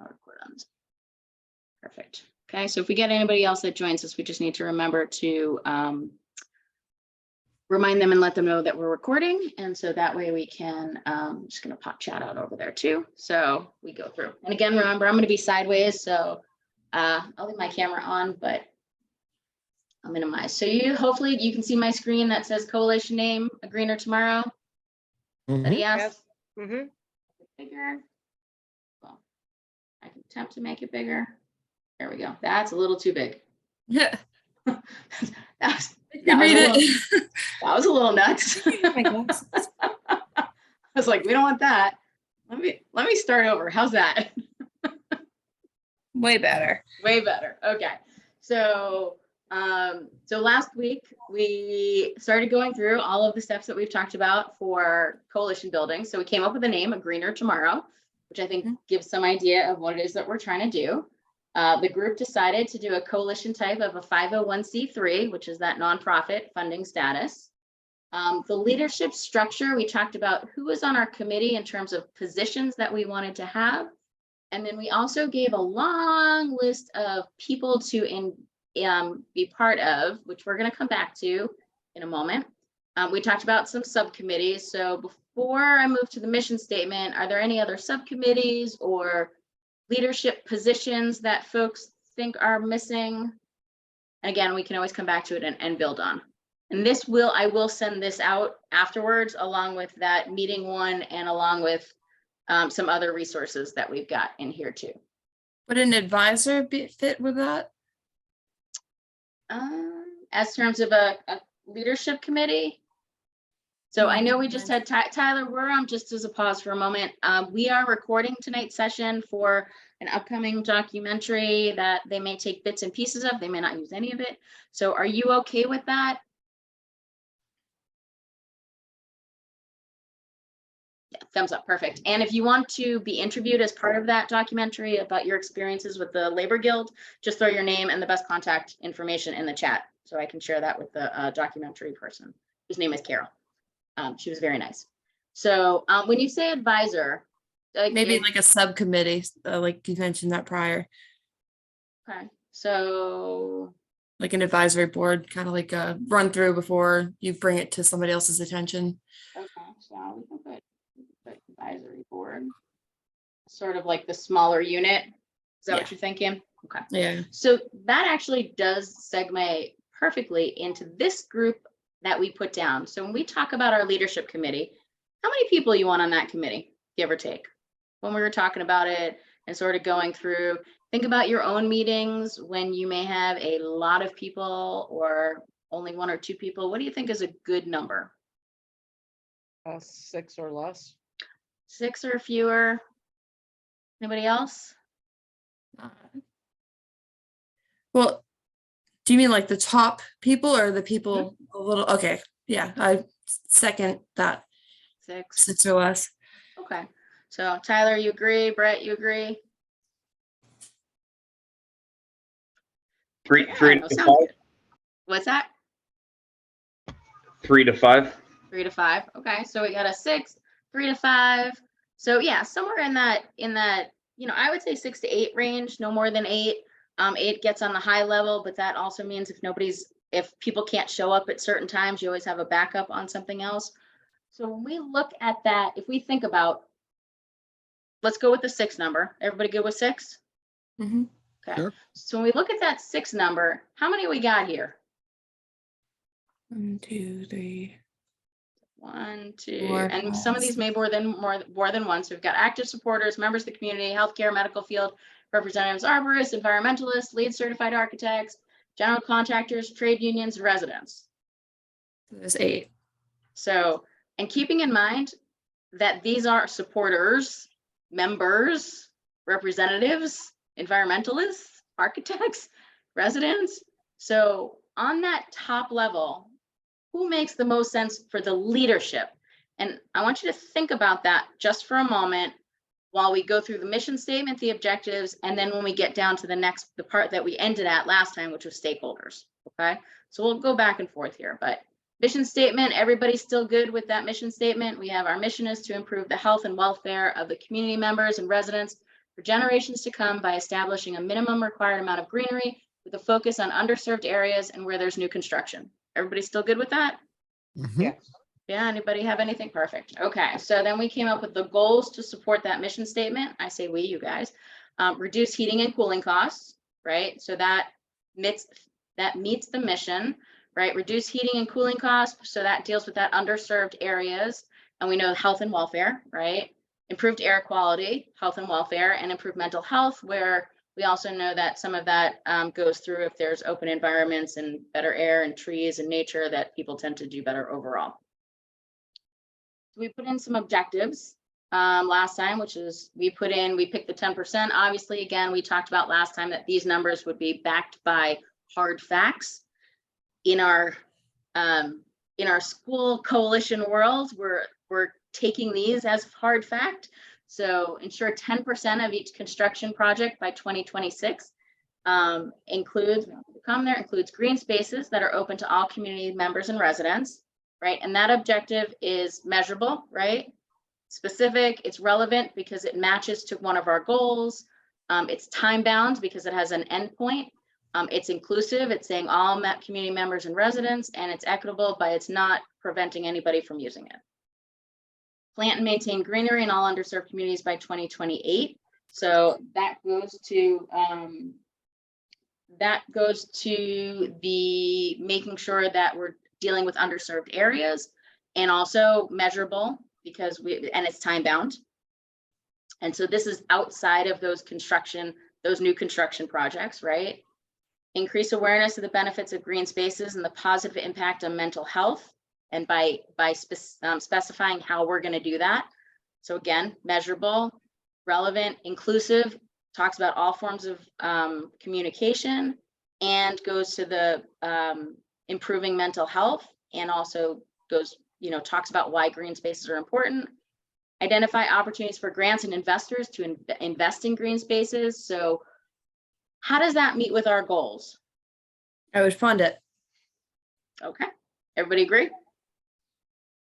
record on this. Perfect. Okay, so if we get anybody else that joins us, we just need to remember to remind them and let them know that we're recording. And so that way we can, I'm just going to pop chat out over there too. So we go through. And again, remember, I'm going to be sideways. So I'll leave my camera on, but I'll minimize. So hopefully you can see my screen that says coalition name, A Greener Tomorrow. Yes. Yes. Bigger. Well, I can attempt to make it bigger. There we go. That's a little too big. Yeah. That was a little nuts. I was like, we don't want that. Let me start over. How's that? Way better. Way better. Okay. So last week we started going through all of the steps that we've talked about for coalition building. So we came up with a name, A Greener Tomorrow, which I think gives some idea of what it is that we're trying to do. The group decided to do a coalition type of a 501c3, which is that nonprofit funding status. The leadership structure, we talked about who was on our committee in terms of positions that we wanted to have. And then we also gave a long list of people to be part of, which we're going to come back to in a moment. We talked about some subcommittees. So before I move to the mission statement, are there any other subcommittees or leadership positions that folks think are missing? And again, we can always come back to it and build on. And I will send this out afterwards, along with that meeting one and along with some other resources that we've got in here too. Would an advisor fit with that? As terms of a leadership committee. So I know we just had Tyler, we're on, just as a pause for a moment. We are recording tonight's session for an upcoming documentary that they may take bits and pieces of. They may not use any of it. So are you okay with that? Yeah, thumbs up, perfect. And if you want to be interviewed as part of that documentary about your experiences with the Labor Guild, just throw your name and the best contact information in the chat so I can share that with the documentary person, whose name is Carol. She was very nice. So when you say advisor, Maybe like a subcommittee, like you mentioned that prior. Okay, so like an advisory board, kind of like a run through before you bring it to somebody else's attention. okay, so we can put advisory board, sort of like the smaller unit. Is that what you're thinking? Okay. Yeah. So that actually does segue perfectly into this group that we put down. So when we talk about our leadership committee, how many people you want on that committee, give or take? When we were talking about it and sort of going through, think about your own meetings when you may have a lot of people or only one or two people. What do you think is a good number? 6 or less. 6 or fewer? Anybody else? Well, do you mean like the top people or the people a little? Okay. Yeah, I second that. 6. 6 or less. Okay. So Tyler, you agree? Brett, you agree? 3 Yeah, to no, sounds 5. good. What's that? 3 to 5. 3 to 5. Okay, so we got a 6, 3 to 5. So yeah, somewhere in that, I would say 6 to 8 range, no more than 8. 8 gets on the high level, but that also means if people can't show up at certain times, you always have a backup on something else. So when we look at that, if we think about, let's go with the 6 number. Everybody good with 6? Mm-hmm. Okay. Sure. So when we look at that 6 number, how many we got here? 1, 2, 3. 1, 2, 4, and 5, some of these may more than one. So we've got active supporters, members of the community, healthcare, medical field, representatives, arborists, environmentalists, lead certified architects, general contractors, trade unions, and residents. There's 8. So, and keeping in mind that these are supporters, members, representatives, environmentalists, architects, residents. So on that top level, who makes the most sense for the leadership? And I want you to think about that just for a moment while we go through the mission statement, the objectives, and then when we get down to the part that we ended at last time, which was stakeholders. Okay, so we'll go back and forth here, but mission statement, everybody's still good with that mission statement? We have our mission is to improve the health and welfare of the community members and residents for generations to come by establishing a minimum required amount of greenery with a focus on underserved areas and where there's new construction. Everybody still good with that? Mhm. Yes. Yeah, anybody have anything? Perfect. Okay, so then we came up with the goals to support that mission statement. I say we, you guys. Reduce heating and cooling costs, right? So that meets the mission, right? Reduce heating and cooling costs, so that deals with that underserved areas. And we know health and welfare, right? Improved air quality, health and welfare, and improved mental health, where we also know that some of that goes through if there's open environments and better air and trees and nature, that people tend to do better overall. We put in some objectives last time, which is we picked the 10%. Obviously, again, we talked about last time that these numbers would be backed by hard facts. In our school coalition world, we're taking these as hard fact. So ensure 10% of each construction project by 2026 includes green spaces that are open to all community members and residents, right? And that objective is measurable, right? Specific, it's relevant because it matches to one of our goals. It's time bound because it has an endpoint. It's inclusive, it's saying all community members and residents, and it's equitable, but it's not preventing anybody from using it. Plant and maintain greenery in all underserved communities by 2028. So that goes to the making sure that we're dealing with underserved areas, and also measurable because it's time bound. And so this is outside of those new construction projects, right? Increase awareness of the benefits of green spaces and the positive impact on mental health, and by specifying how we're going to do that. So again, measurable, relevant, inclusive, talks about all forms of communication, and goes to the improving mental health, and also talks about why green spaces are important. Identify opportunities for grants and investors to invest in green spaces. So how does that meet with our goals? I would fund it. Okay, everybody agree?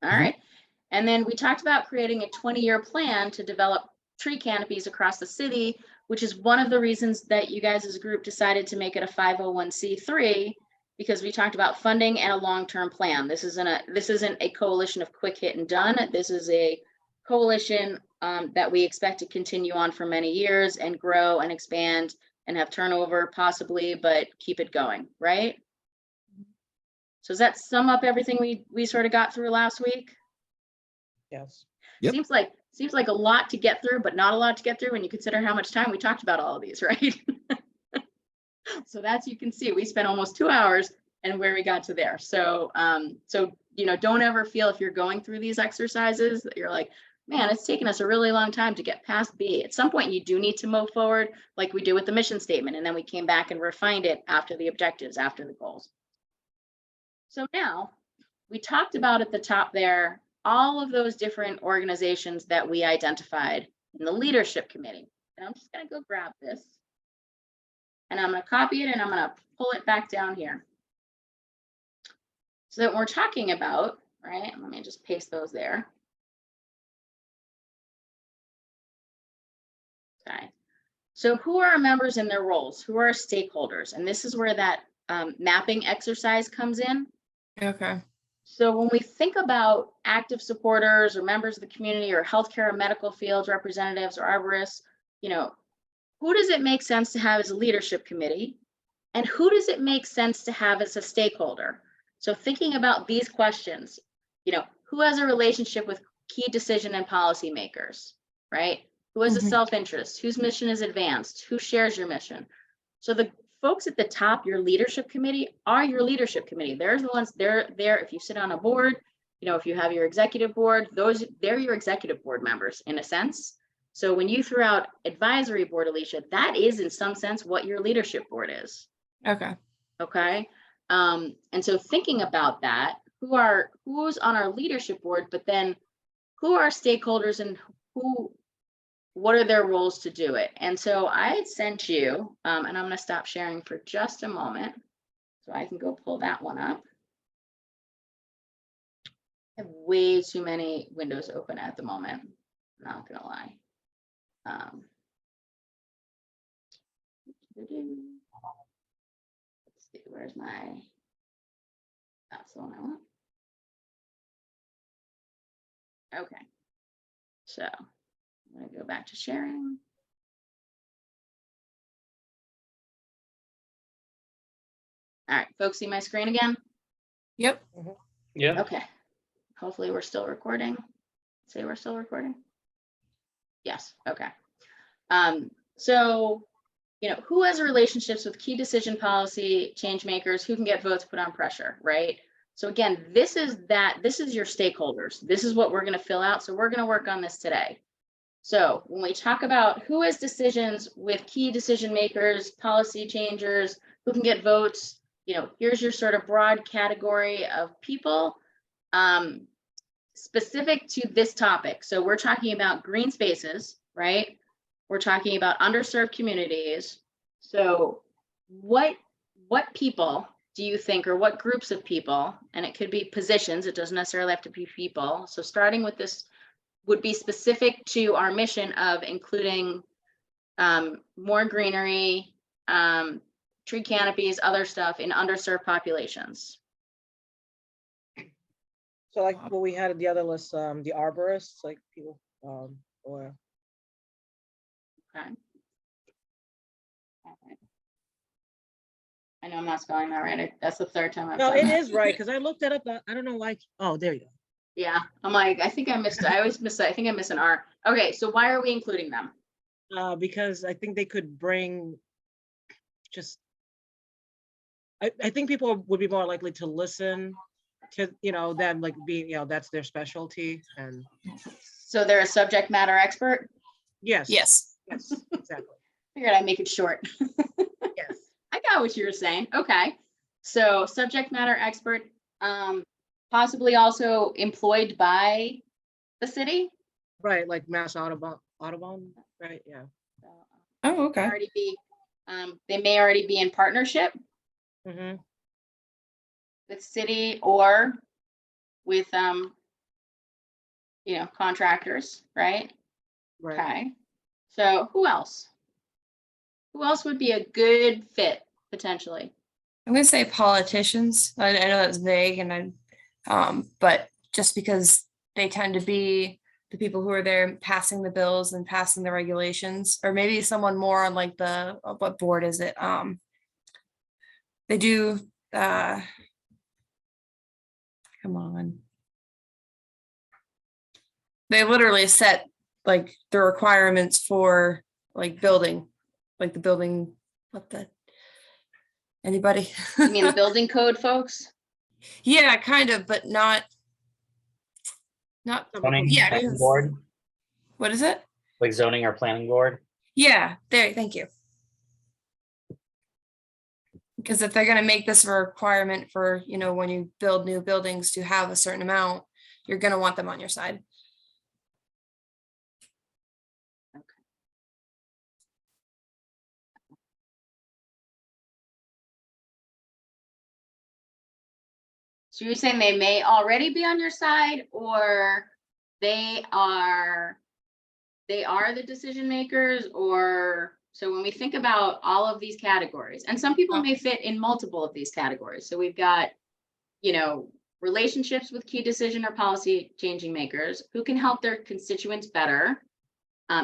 All Mhm. right. And then we talked about creating a 20-year plan to develop tree canopies across the city, which is one of the reasons that you guys as a group decided to make it a 501c3, because we talked about funding and a long-term plan. This isn't a coalition of quick hit and done. This is a coalition that we expect to continue on for many years and grow and expand and have turnover possibly, but keep it going, right? So does that sum up everything we sort of got through last week? Yes. Yep. Seems like a lot to get through, but not a lot to get through when you consider how much time we talked about all of these, right? So that's, you can see, we spent almost 2 hours and where we got to there. So, don't ever feel, if you're going through these exercises, that you're like, man, it's taken us a really long time to get past B. At some point, you do need to move forward, like we did with the mission statement, and then we came back and refined it after the objectives, after the goals. So now, we talked about at the top there, all of those different organizations that we identified in the leadership committee. And I'm just going to go grab this, and I'm going to copy it, and I'm going to pull it back down here. So that we're talking about, right? Let me just paste those there. Okay. So who are our members and their roles? Who are our stakeholders? And this is where that mapping exercise comes in. Okay. So when we think about active supporters or members of the community or healthcare or medical field representatives or arborists, who does it make sense to have as a leadership committee? And who does it make sense to have as a stakeholder? So thinking about these questions, who has a relationship with key decision and policymakers, right? Who has a Mhm. self-interest? Whose mission is advanced? Who shares your mission? So the folks at the top, your leadership committee, are your leadership committee. They're the ones, they're there. If you sit on a board, if you have your executive board, they're your executive board members in a sense. So when you threw out advisory board, Alicia, that is in some sense what your leadership board is. Okay. Okay. And so thinking about that, who's on our leadership board, but then who are stakeholders and what are their roles to do it? And so I had sent you, and I'm going to stop sharing for just a moment so I can go pull that one up. I have way too many windows open at the moment. Not going to lie. Let's see, where's my, that's the one I want. Okay. So I'm gonna go back to sharing. All right, folks, see my screen again? Yep. Yeah. Okay. Hopefully we're still recording. Say we're still recording. Yes, okay. So, you know, who has relationships with key decision policy change makers, who can get votes put on pressure, right? So again, this is your stakeholders. This is what we're going to fill out. So we're going to work on this today. So when we talk about who has decisions with key decision makers, policy changers, who can get votes, you know, here's your sort of broad category of people specific to this topic. So we're talking about green spaces, right? We're talking about underserved communities. So what people do you think, or what groups of people, and it could be positions, it doesn't necessarily have to be people. So starting with this would be specific to our mission of including more greenery, tree canopies, other stuff in underserved populations. So like what we had at the other list, the arborists, like people, or Okay. All right. I know I'm not spelling that right. That's the third time I've no, done it that. is right because I looked that up. I don't know why. Oh, there you go. Yeah, I'm like, I think I missed, I always miss, I think I miss an R. Okay, so why are we including them? Because I think they could bring just. I think people would be more likely to listen to, you know, them like being, you know, that's their specialty, and So they're a subject matter expert? yes, Yes. yes, exactly, Figured I'd make it short. yes, I got what you were saying. Okay. So subject matter expert, possibly also employed by the city. right, like Mass Audubon, right, yeah. So, Oh, okay. already be, they may already be in partnership Mm-hmm. with city or with, you know, contractors, right? Right. Okay. So who else? Who else would be a good fit potentially? I'm gonna say politicians. I know that's vague, but just because they tend to be the people who are there passing the bills and passing the regulations, or maybe someone more on like the what board is it? They do. Come on. They literally set like the requirements for like building, like the building. What the? Anybody? You mean the building code folks? Yeah, kind of, but not. Zoning Yeah, planning because- board, What is it? like zoning or planning board. Yeah, there, thank you. Because if they're gonna make this a requirement for, you know, when you build new buildings to have a certain amount, you're gonna want them on your side. So you're saying they may already be on your side, or they are the decision makers, or so when we think about all of these categories, and some people may fit in multiple of these categories. So we've got, you know, relationships with key decision or policy changing makers who can help their constituents better.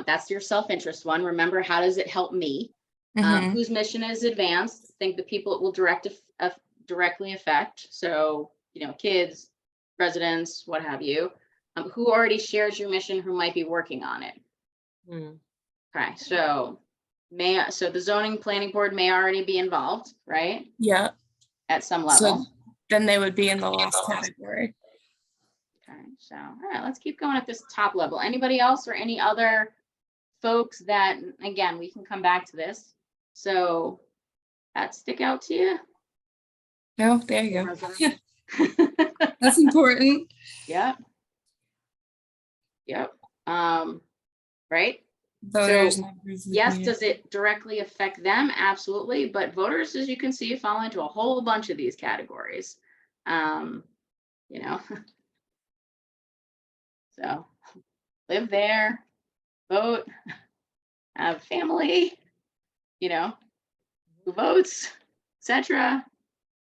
That's your self-interest one. Remember, how does it help me? Mhm. Whose mission is advanced? Think the people it will directly affect. So, you know, kids, residents, what have you. Who already shares your mission, who might be working on it. Mm. Okay, so the zoning planning board may already be involved, right? Yeah, At some so level. then they would be in the last category. Okay, so, all right, let's keep going at this top level. Anybody else or any other folks that, again, we can come back to this. So that stick out to you? Oh, there you go. Resident. That's important. Yep. Yep. Right? Voters. So, members of the yes, community. does it directly affect them? Absolutely. But voters, as you can see, fall into a whole bunch of these categories. You know, so live there, vote, have family, you know, who votes, etc.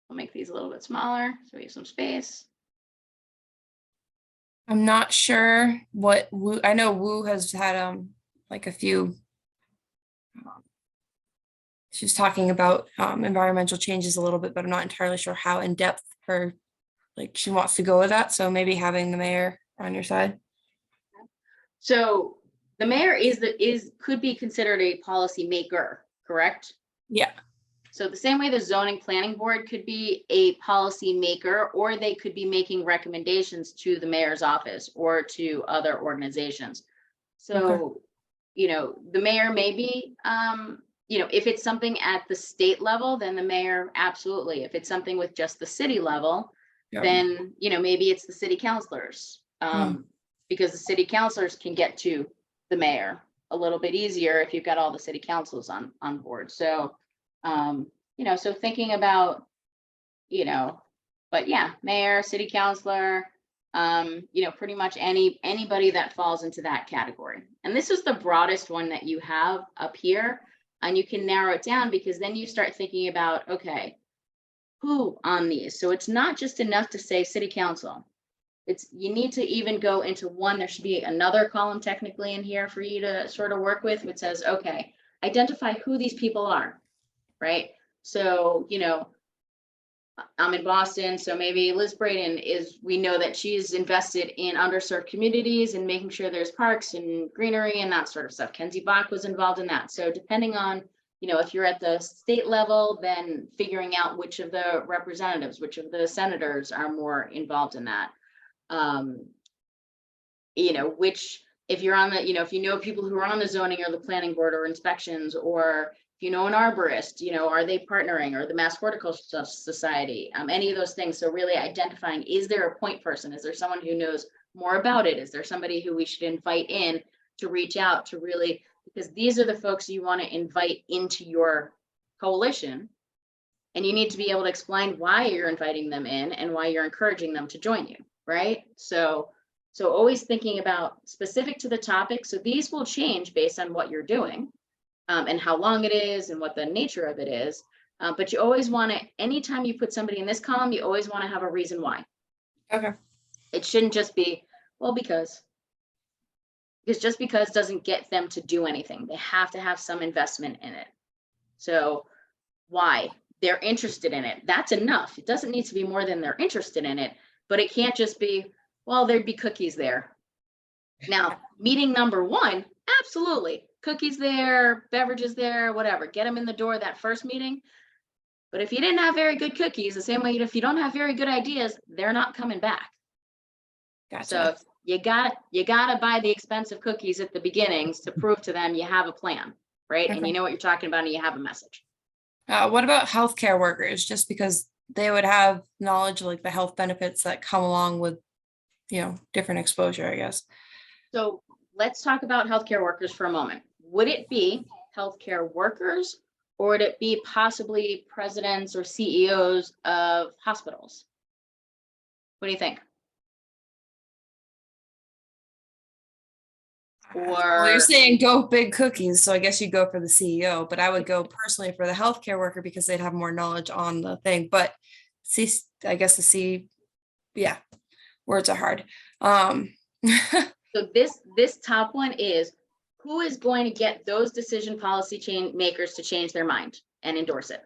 We'll make these a little bit smaller so we have some space. I'm not sure what Wu, I know Wu has had like a few. She was talking about environmental changes a little bit, but I'm not entirely sure how in depth her, like she wants to go with that. So maybe having the mayor on your side. So the mayor could be considered a policy maker, correct? Yeah. So the same way the zoning planning board could be a policy maker, or they could be making recommendations to the mayor's office or to other organizations. So, you know, the mayor may be, you know, if it's something at the state level, then the mayor, absolutely. If it's something with just the city level, Yeah. then, you know, maybe it's the city councilors. Because the city councilors can get to the mayor a little bit easier if you've got all the city councils on board. So, you know, so thinking about, you know, but yeah, mayor, city councilor, you know, pretty much anybody that falls into that category. And this is the broadest one that you have up here, and you can narrow it down because then you start thinking about, okay, who on these? So it's not just enough to say city council. You need to even go into one. There should be another column technically in here for you to sort of work with, which says, okay, identify who these people are, right? So, you know, I'm in Boston, so maybe Liz Braden we know that she's invested in underserved communities and making sure there's parks and greenery and that sort of stuff. Kenzie Bach was involved in that. So depending on, you know, if you're at the state level, then figuring out which of the representatives, which of the senators are more involved in that. You know, if you're on the, you know, if you know people who are on the zoning or the planning board or inspections, or if you know an arborist, you know, are they partnering, or the Mass Horticultural Society, any of those things. So really identifying, is there a point person? Is there someone who knows more about it? Is there somebody who we should invite in to reach out to really, because these are the folks you want to invite into your coalition. And you need to be able to explain why you're inviting them in and why you're encouraging them to join you, right? So always thinking about specific to the topic. So these will change based on what you're doing, and how long it is and what the nature of it is. But you always want to, anytime you put somebody in this column, you always want to have a reason why. Okay. It shouldn't just be, well, because just because doesn't get them to do anything. They have to have some investment in it. So why? They're interested in it. That's enough. It doesn't need to be more than they're interested in it, but it can't just be, well, there'd be cookies there. Now, meeting number one, absolutely. Cookies there, beverages there, whatever. Get them in the door that first meeting. But if you didn't have very good cookies, the same way if you don't have very good ideas, they're not coming back. Gotcha. So you gotta buy the expensive cookies at the beginnings to prove to them you have a plan, right? And Okay. you know what you're talking about and you have a message. What about healthcare workers? Just because they would have knowledge of like the health benefits that come along with, you know, different exposure, I guess. So let's talk about healthcare workers for a moment. Would it be healthcare workers, or would it be possibly presidents or CEOs of hospitals? What do you think? Well, Or you're saying go big cookies, so I guess you go for the CEO, but I would go personally for the healthcare worker because they'd have more knowledge on the thing. But see, I guess yeah, words are hard. so this top one is, who is going to get those decision policy makers to change their mind and endorse it?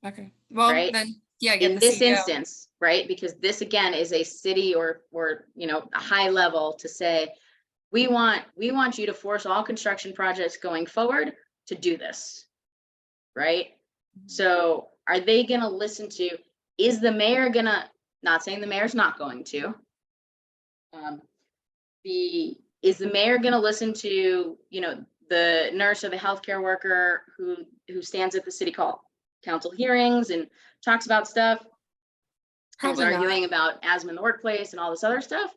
Okay, well, Right? then, yeah, get In the this CEO. instance, right? Because this again is a city or you know, a high level to say, we want you to force all construction projects going forward to do this, right? So are they going to listen to, is the mayor going to, not saying the mayor's not going to, is the mayor going to listen to, you know, the nurse or the healthcare worker who stands at the city council hearings and talks about stuff, and is Probably not. arguing about asthma in the workplace and all this other stuff?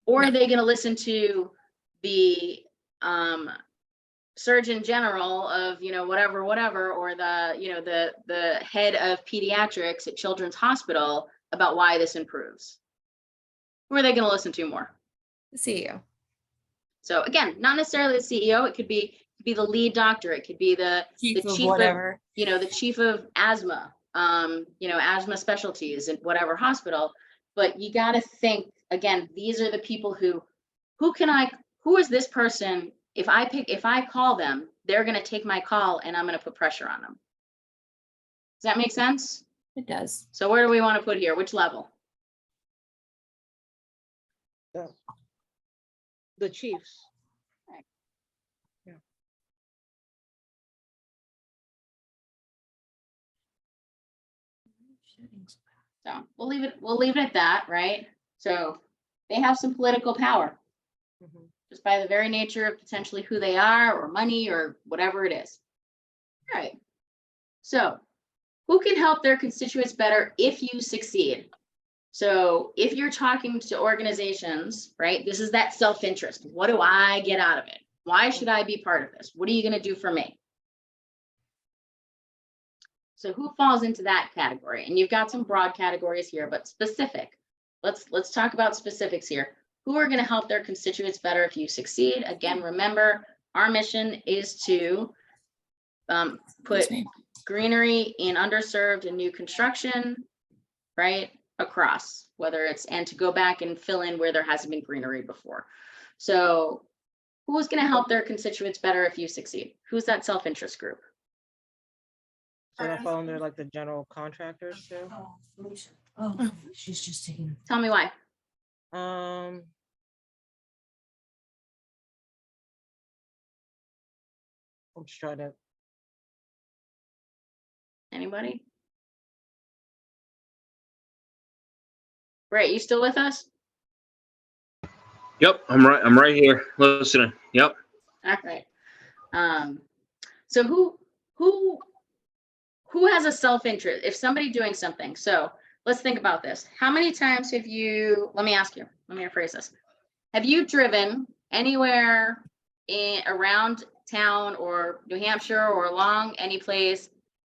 Or No. are they going to listen to the surgeon general of, you know, whatever, or the, you know, the head of pediatrics at Children's Hospital about why this improves? Who are they going to listen to more? The CEO. So again, not necessarily the CEO. It could be could be the lead doctor, it could be the Chief of chief of, whatever. the chief of asthma, asthma specialties in whatever hospital. But you got to think, again, these are the people who is this person? If I call them, they're going to take my call and I'm going to put pressure on them. Does that make sense? It does. So where do we want to put here? Which level? The chiefs. So we'll leave it at that, right? So they have some political power Mhm. just by the very nature of potentially who they are or money or whatever it is. All right. So who can help their constituents better if you succeed? So if you're talking to organizations, right, this is that self-interest. What do I get out of it? Why should I be part of this? What are you going to do for me? So who falls into that category? And you've got some broad categories here, but specific. Let's talk about specifics here. Who are going to help their constituents better if you succeed? Again, remember, our mission is to put That's me. greenery in underserved and new construction, right, across, and to go back and fill in where there hasn't been greenery before. So who's going to help their constituents better if you succeed? Who's that self-interest group? So that fall under like the general contractors too. Oh, she's just taking. Tell me why. I'm just trying to. Anybody? Ray, you still with us? Yep, I'm right here listening. Yep. All right. So who has a self-interest? If somebody doing something, so let's think about this. How many times have you, let me rephrase this. Have you driven anywhere around town or New Hampshire or along any place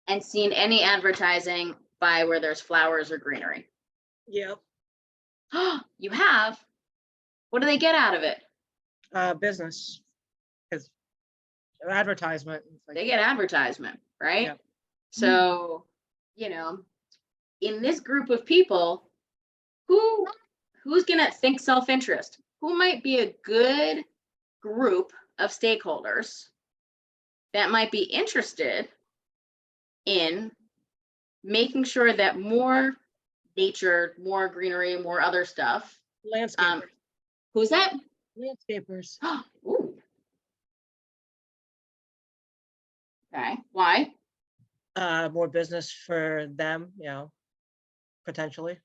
and seen any advertising by where there's flowers or greenery? Yep. You have? What do they get out of it? Business. Because advertisement. it's like- They get advertisement, right? Yep. So, in this group of people, who's gonna think self-interest? Who might be a good group of stakeholders that might be interested in making sure that more nature, more greenery, more other stuff. Landscapers. Who's that? Landscapers. Ooh. Okay, why? More business for them, potentially.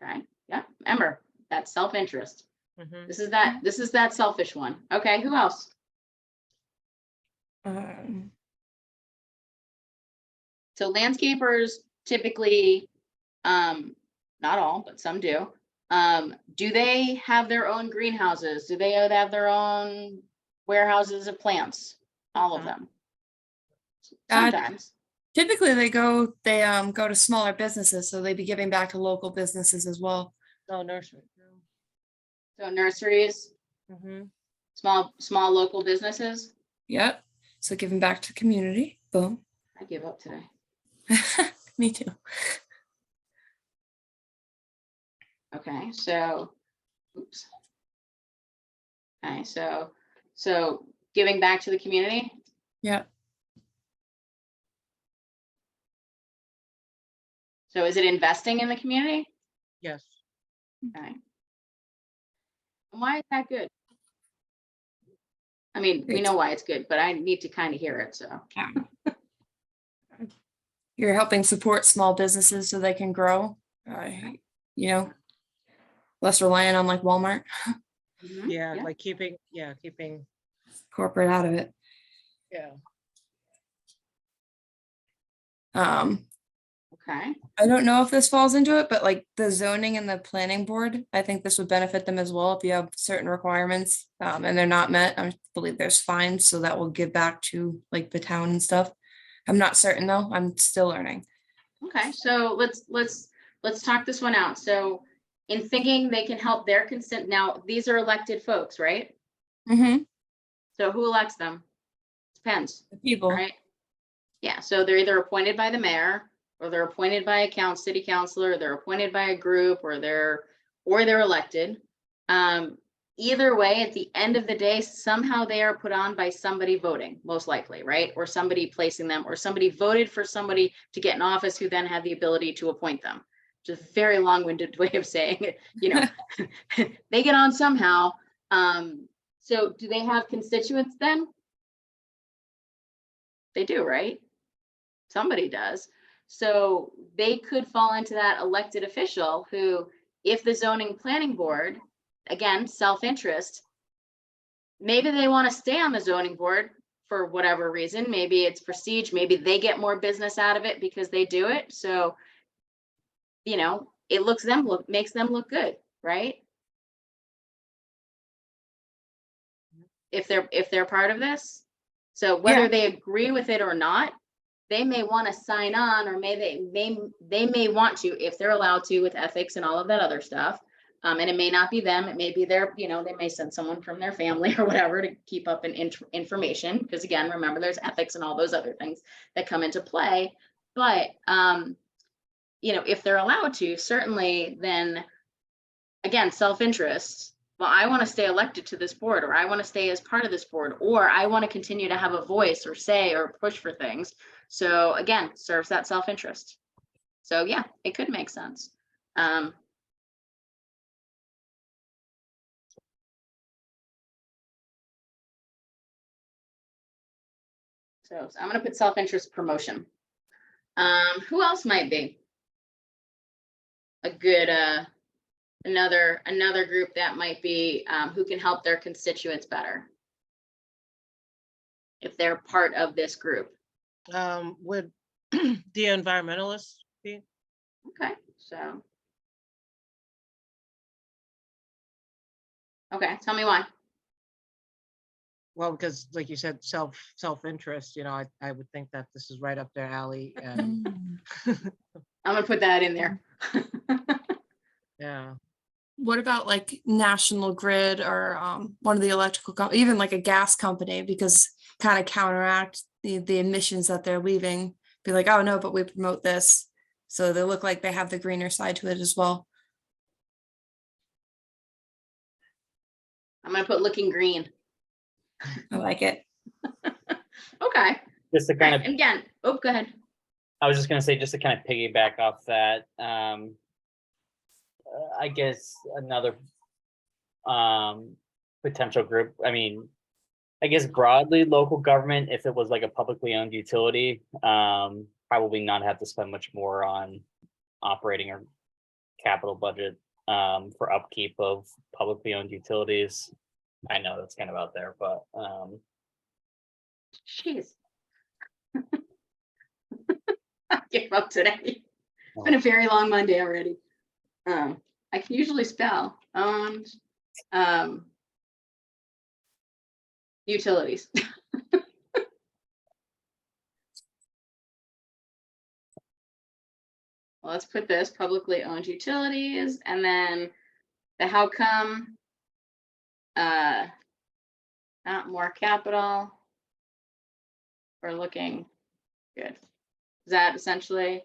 Okay, yeah, remember, that's self-interest. Mhm. This is that selfish one. Okay, who else? So landscapers typically, not all, but some do. Do they have their own greenhouses? Do they have their own warehouses of plants? All of Mhm. them. Uh, Sometimes. Typically, they go to smaller businesses, so they'd be giving back to local businesses as well. No nursery. So nurseries, Mm-hmm. small local businesses. Yep. So giving back to the community. Boom. I give up today. Me too. Okay, so, oops. Okay, so giving back to the community. Yep. So is it investing in the community? Yes. Okay. And why is that good? I mean, we know why it's good, but I need to kind of hear it, so. You're helping support small businesses so they can grow. Less reliant on like Walmart, Mhm, Yeah, yeah. like keeping. corporate out of it. Yeah. Okay, I don't know if this falls into it, but like the zoning and the planning board, I think this would benefit them as well if you have certain requirements and they're not met. I believe there's fines, so that will give back to like the town and stuff. I'm not certain though. I'm still learning. okay, so let's talk this one out. So in thinking they can help their consent, now, these are elected folks, right? Mm-hmm. So who elects them? Depends, The people. right? Yeah, so they're either appointed by the mayor, or they're appointed by a city councilor, they're appointed by a group, or they're elected. Either way, at the end of the day, somehow they are put on by somebody voting, most likely, right? Or somebody placing them, or somebody voted for somebody to get in office who then had the ability to appoint them. Just a very long-winded way of saying it, they get on somehow. So do they have constituents then? They do, right? Somebody does. So they could fall into that elected official who, if the zoning planning board, again, self-interest, maybe they want to stay on the zoning board for whatever reason. Maybe it's prestige, maybe they get more business out of it because they do it. So, it makes them look good, right? If they're part of this. So whether Yeah. they agree with it or not, they may want to sign on, or they may want to, if they're allowed to, with ethics and all of that other stuff. And it may not be them, it may be their, they may send someone from their family or whatever to keep up information. Because again, remember, there's ethics and all those other things that come into play. But, if they're allowed to, certainly then, again, self-interest. Well, I want to stay elected to this board, or I want to stay as part of this board, or I want to continue to have a voice or say or push for things. So again, serves that self-interest. So yeah, it could make sense. So I'm going to put self-interest promotion. Who else might be a good, another group that might be, who can help their constituents better if they're part of this group? Would the environmentalists be? Okay, so. Okay, tell me why. Well, because like you said, self-interest, I would think that this is right up their alley, and I'm gonna put that in there. yeah. What about like National Grid or one of the electrical, even like a gas company, because kind of counteract the emissions that they're leaving. Be like, oh no, but we promote this, so they look like they have the greener side to it as well. I'm gonna put looking green. I like it. Okay. Just to kind of, And again, go ahead. I was just gonna say, just to kind of piggyback off that, I guess another potential group, I guess broadly local government, if it was like a publicly owned utility, probably not have to spend much more on operating or capital budget for upkeep of publicly owned utilities. I know that's kind of out there, but Jeez. I gave up today. It's been a very long Monday already. I can usually spell owned utilities. Well, let's put this publicly owned utilities, and then the how come not more capital. We're looking good. Is that essentially?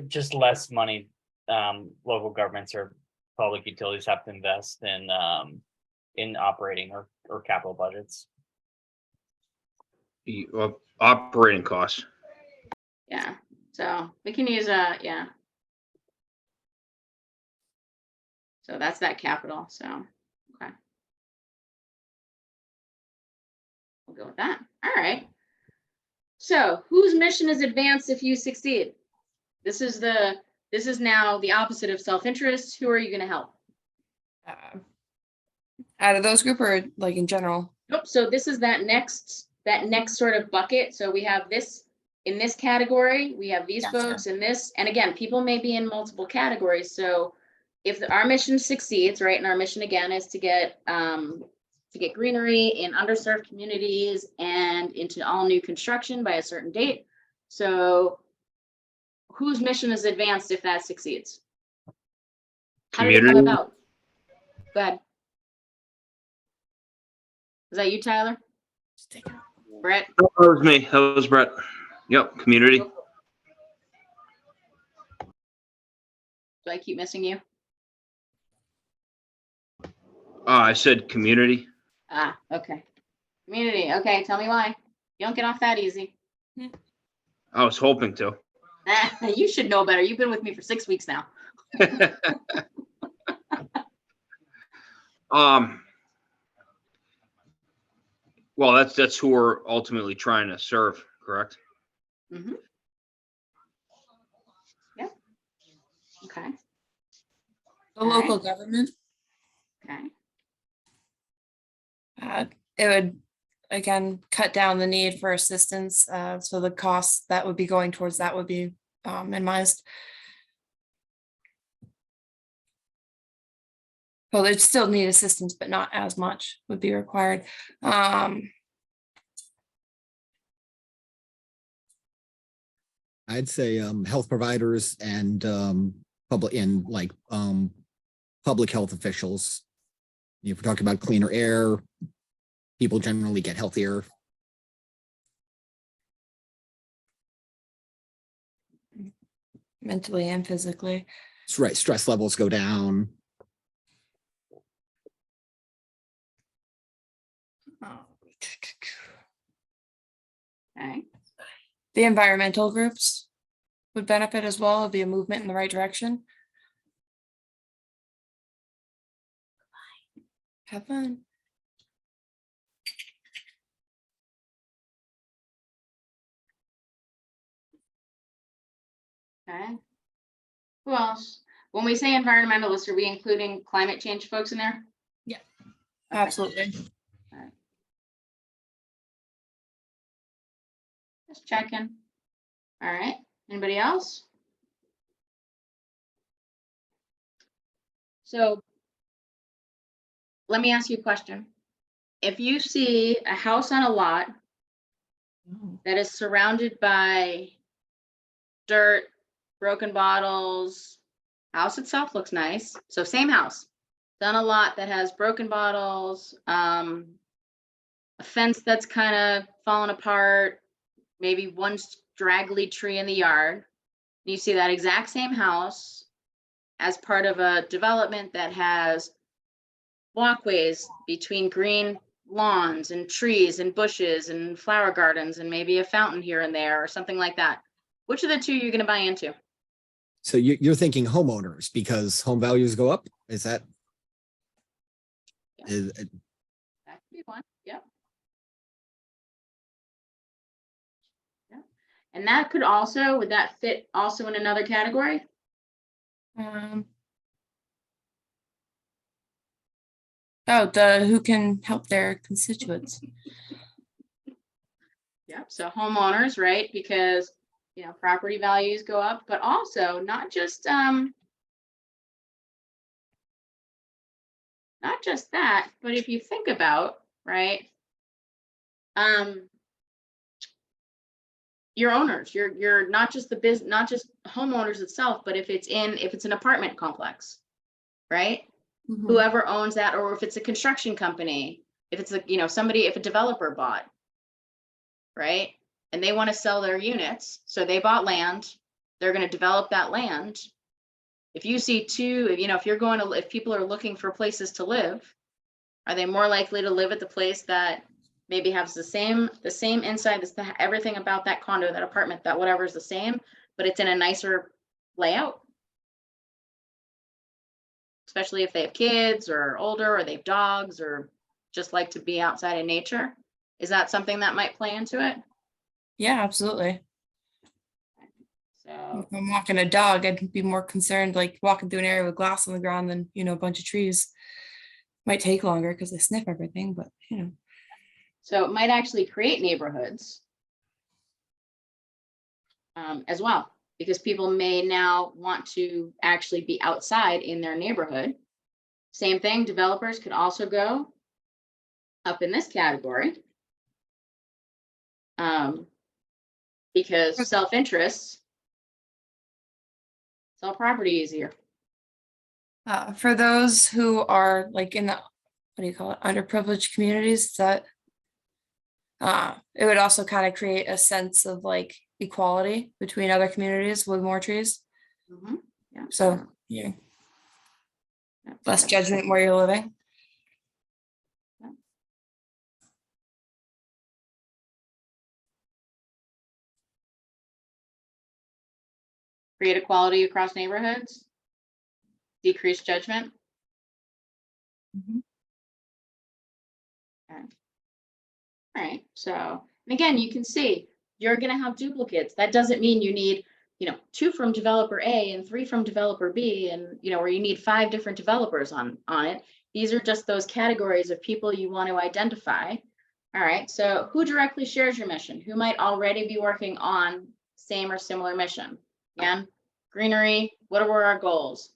just less money local governments or public utilities have to invest in operating or capital budgets. Operating costs. Yeah, so we can use yeah. So that's that capital, so, okay. We'll go with that, all right. So whose mission is advanced if you succeed? This is now the opposite of self-interest. Who are you gonna help? Out of those group or like in general? Nope, so this is that next sort of bucket. So we have this, in this category, we have these Gotcha. folks in this, and again, people may be in multiple categories, so if our mission succeeds, right, and our mission again is to get greenery in underserved communities and into all new construction by a certain date. So whose mission is advanced if that succeeds? How did it come Community. about? Go ahead. Is that you, Tyler? Brett? That was me. That was Brett. Yep, community. Do I keep missing you? I said community. Ah, okay. Community, okay, tell me why. You don't get off that easy. I was hoping to. You should know better. You've been with me for 6 weeks now. Well, that's who we're ultimately trying to serve, correct? Mhm. Yep. Okay, The local government, okay. it would, again, cut down the need for assistance, so the costs that would be going towards that would be minimized. Well, they'd still need assistance, but not as much would be required. I'd say health providers and public public health officials. If we're talking about cleaner air, people generally get healthier. Mentally and physically. Right, stress levels go down. Okay, The environmental groups would benefit as well. It'd be a movement in the right direction. Have fun. okay. Who else? When we say environmentalists, are we including climate change folks in there? Okay. Absolutely. Just checking. All right, anybody else? So let me ask you a question. If you see a house on a lot that is surrounded by dirt, broken bottles, house itself looks nice. So same house, done a lot that has broken bottles, a fence that's kind of fallen apart, maybe one straggly tree in the yard. You see that exact same house as part of a development that has walkways between green lawns and trees and bushes and flower gardens and maybe a fountain here and there or something like that. Which of the two are you going to buy into? So you're thinking homeowners because home values go up? Is that? Yeah. Is, That could be one. Yep. Yep. And that could also, would that fit also in another category? Oh, who can help their constituents. Yep. So homeowners, right? Because, you know, property values go up, but also not just that, but if you think about, right, your owners, you're not just the business, not just homeowners itself, but if it's an apartment complex, right? Whoever owns that, or if it's a construction company, if it's a, you know, somebody, if a developer bought, right? And they want to sell their units, so they bought land, they're going to develop that land. If you see two, you know, if people are looking for places to live, are they more likely to live at the place that maybe has the same inside, everything about that condo, that apartment, that whatever is the same, but it's in a nicer layout? Especially if they have kids or older, or they have dogs, or just like to be outside in nature. Is that something that might play into it? Yeah, absolutely. So, If I'm walking a dog, I'd be more concerned like walking through an area with glass on the ground than, you know, a bunch of trees. Might take longer because they sniff everything, but you know. so it might actually create neighborhoods as well, because people may now want to actually be outside in their neighborhood. Same thing, developers could also go up in this category. Because self-interest, sell property easier. For those who are like in the, what do you call it, underprivileged communities, that It would also kind of create a sense of like equality between other communities with more trees. Mhm. Yeah. So, yeah, Yeah. less judgment where you're living. Create equality across neighborhoods. Decrease judgment. Mhm. Okay. All right, so, and again, you can see, you're gonna have duplicates. That doesn't mean you need, 2 from developer A and 3 from developer B, and, where you need 5 different developers on it. These are just those categories of people you want to identify. All right, so who directly shares your mission? Who might already be working on same or similar mission? Again, greenery, what were our goals?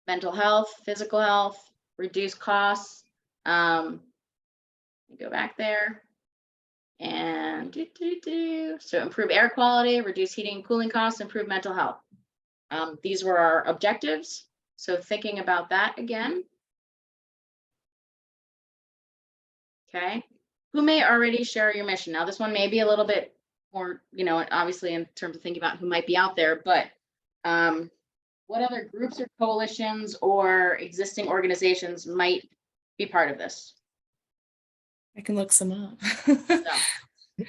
Mental health, physical health, reduce costs. Go back there. And so improve air quality, reduce heating and cooling costs, improve mental health. These were our objectives. So thinking about that again. Okay. Who may already share your mission? Now, this one may be a little bit more, obviously in terms of thinking about who might be out there, but what other groups or coalitions or existing organizations might be part of this? I can look some up. So,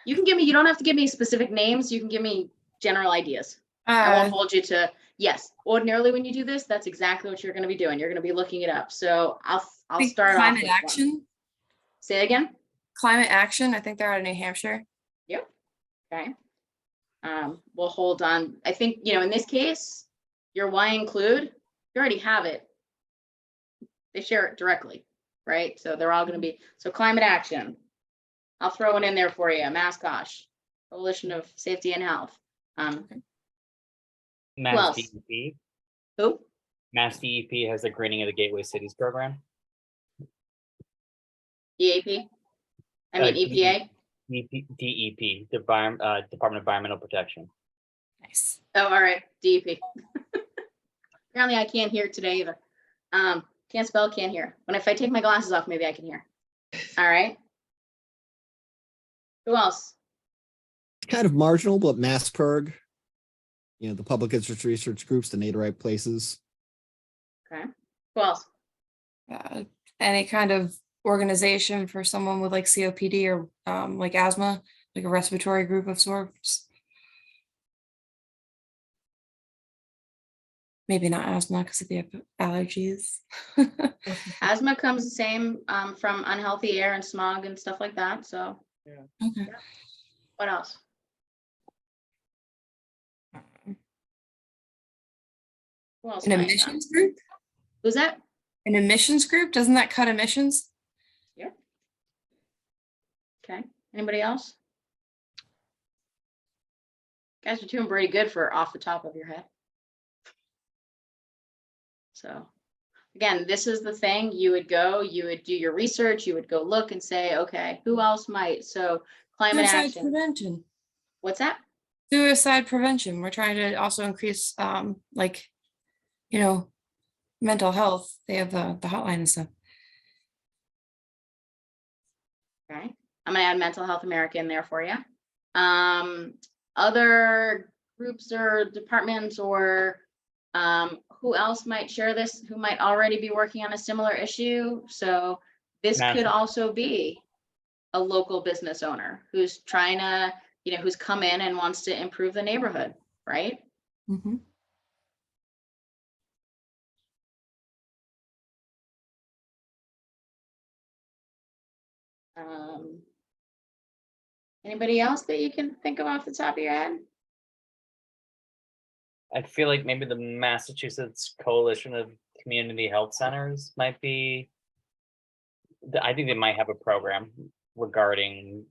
you can give me, you don't have to give me specific names. You can give me general ideas. I won't hold you to, yes, ordinarily when you do this, that's exactly what you're going to be doing. You're going to be looking it up. So I'll think start off Climate with one. Action. Say it again. Climate Action. I think they're out of New Hampshire. Yep. Okay. We'll hold on. I think, in this case, your why include, you already have it. They share it directly, right? So they're all going to be, so Climate Action. I'll throw it in there for you. Mascosh, Coalition of Safety and Health. Mass else? DEP. Who? Mass DEP has the Greening of the Gateway Cities program. DAP? I mean, EPA? DEP, the Department of Environmental Protection. Nice. Oh, all right, DEP. Apparently I can't hear today either. Can't spell, can't hear. If I take my glasses off, maybe I can hear. All right. Who else? Kind of marginal, but MassPerg, the public interest research groups, the Naderite places. Okay. Who else? Any kind of organization for someone with like COPD or like asthma, like a respiratory group of sorts. Maybe not asthma because of the allergies. Asthma comes the same from unhealthy air and smog and stuff like that. So Okay. what else? Who else An might, emissions group? who's that? An emissions group? Doesn't that cut emissions? Okay. Anybody else? Guys are doing pretty good for off the top of your head. So again, this is the thing. You would do your research, you would go look and say, okay, who else might? So climate Suicide action. prevention. What's that? Suicide prevention. We're trying to also increase mental health. They have the hotline and stuff. Okay. I'm gonna add Mental Health America in there for you. Other groups or departments or who else might share this, who might already be working on a similar issue? So this could also be a local business owner who's trying to, who's come in and wants to improve the neighborhood, right? Mm-hmm. Anybody else that you can think of off the top of your head? I feel like maybe the Massachusetts Coalition of Community Health Centers might be. I think they might have a program regarding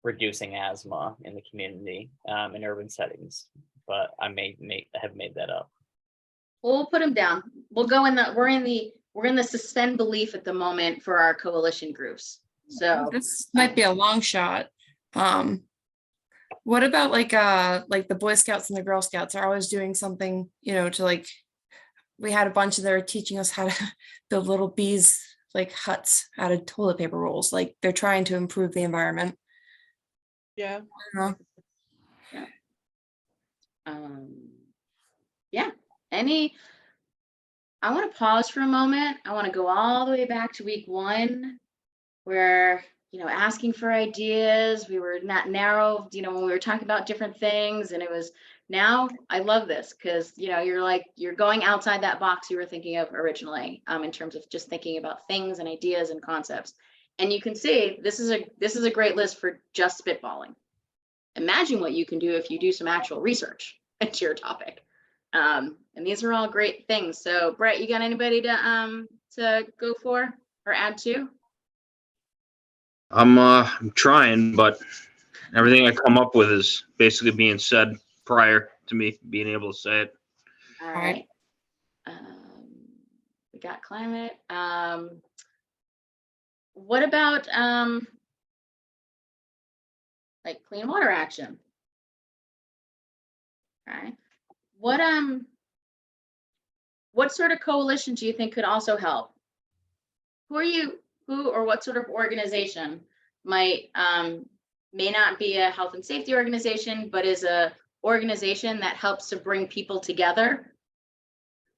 reducing asthma in the community in urban settings, but I may have made that up. We'll put them down. We'll go in the, we're in the suspend belief at the moment for our coalition groups. So This might be a long shot. What about like the Boy Scouts and the Girl Scouts are always doing something, to like, we had a bunch of them teaching us how to build little bees like huts out of toilet paper rolls. Like they're trying to improve the environment. Yeah. Uh, Yeah, I want to pause for a moment. I want to go all the way back to week 1 where, asking for ideas, we were not narrow, when we were talking about different things, and it was now I love this because, you're going outside that box you were thinking of originally, in terms of just thinking about things and ideas and concepts. And you can see this is a great list for just spitballing. Imagine what you can do if you do some actual research into your topic. And these are all great things. So Brett, you got anybody to go for or add to? I'm trying, but everything I come up with is basically being said prior to me being able to say it. All right. right. We got climate. What about like clean water action? All right. What sort of coalition do you think could also help? Who or what sort of organization might may not be a health and safety organization, but is a organization that helps to bring people together?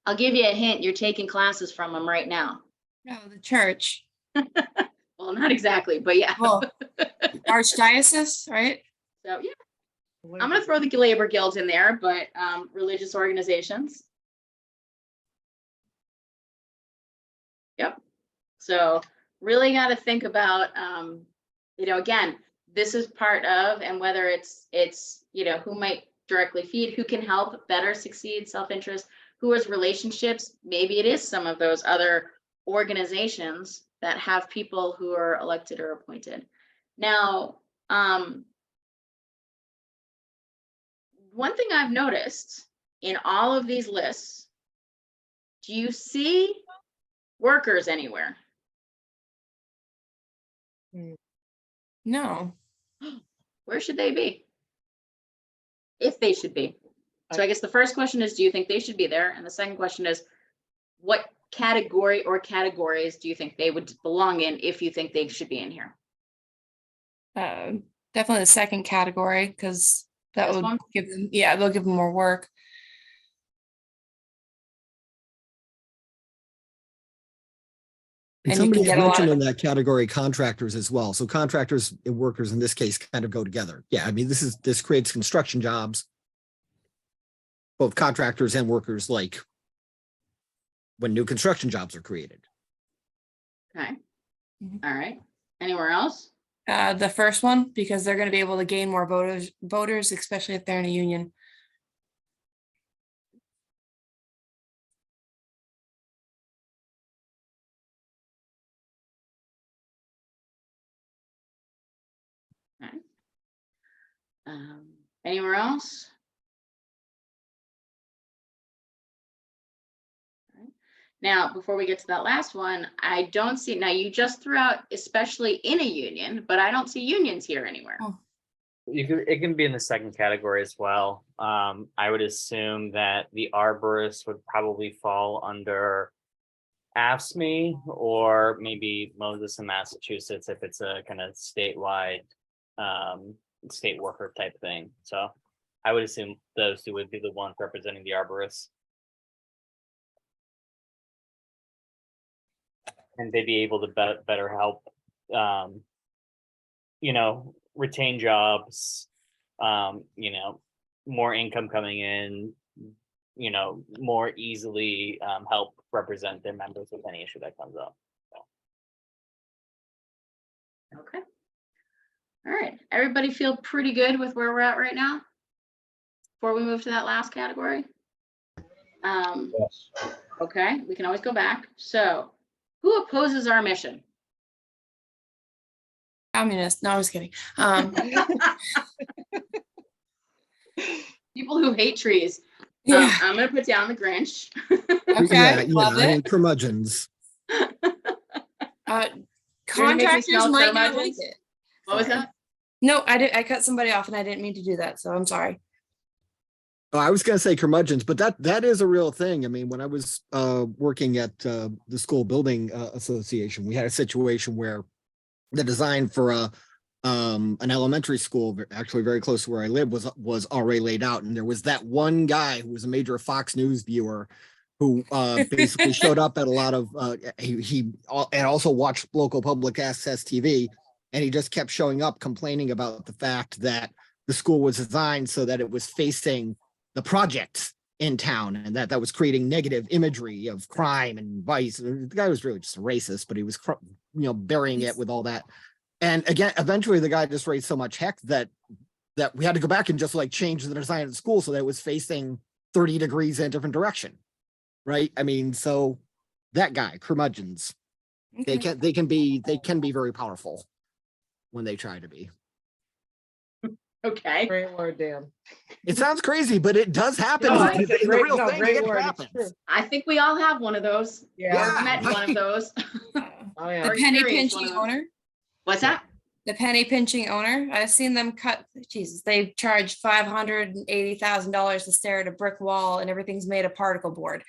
I'll give you a hint, you're taking classes from them right now. no, the church. Well, not exactly, but yeah. Well, archdiocese, right? So yeah, I'm gonna throw the labor guilds in there, but religious organizations. Yep. So really got to think about, again, this is part of, and whether it's, who might directly feed, who can help better succeed, self-interest, who has relationships. Maybe it is some of those other organizations that have people who are elected or appointed. Now, one thing I've noticed in all of these lists, do you see workers anywhere? No. Where should they be? If they should be. So I guess the first question is, do you think they should be there? And the second question is, what category or categories do you think they would belong in if you think they should be in here? Definitely the second category, because that This would one? give them, yeah, they'll give them more work. And And you can somebody get a lot mentioned of- in that category contractors as well. So contractors and workers in this case kind of go together. Yeah, I mean, this creates construction jobs. Both contractors and workers, like when new construction jobs are created. Okay. Mhm. All right. Anywhere else? The first one, because they're going to be able to gain more voters, especially if they're in a union. Okay. Anywhere else? All right. Now, before we get to that last one, I don't see, now you just threw out especially in a union, but I don't see unions here anywhere. Oh. It can be in the second category as well. I would assume that the arborist would probably fall under AFSCME or maybe Moses in Massachusetts if it's a kind of statewide state worker type thing. So I would assume those two would be the ones representing the arborists. And they'd be able to better help, retain jobs, more income coming in, more easily help represent their members with any issue that comes up. Okay. All right. Everybody feel pretty good with where we're at right now? Before we move to that last category? Okay, we can always go back. So who opposes our mission? Communist. No, I was kidding. People who hate trees. Yeah. I'm gonna put down the Grinch. Okay. Love I it. mean, curmudgeons. Contractors smell might not like curmudgeons? it. What was Sorry. that? No, I cut somebody off and I didn't mean to do that, so I'm sorry. Oh, I was gonna say curmudgeons, but that is a real thing. I mean, when I was working at the school building association, we had a situation where the design for an elementary school, actually very close to where I live, was already laid out, and there was that one guy who was a major Fox News viewer who basically showed up at a lot of and also watched local public access TV, and he just kept showing up complaining about the fact that the school was designed so that it was facing the projects in town, and that was creating negative imagery of crime and vice. The guy was really just a racist, but he was burying it with all that. And again, eventually the guy just raised so much heck that we had to go back and just like change the design of the school so that it was facing 30 degrees in a different direction. Right. I mean, so that guy, curmudgeons, they can be very powerful when they try to be. Okay. Great word, Dan. It sounds crazy, but it does happen. No, It's it's a the great- real no, thing. great It word. It's happens. true. I think we all have one of those. Yeah. Or met one of those. Oh, yeah. The Or penny experienced one pinching of them. owner, What's that? the penny pinching owner, I've seen them cut, Jesus, they charge $580,000 to stare at a brick wall and everything's made of particle board.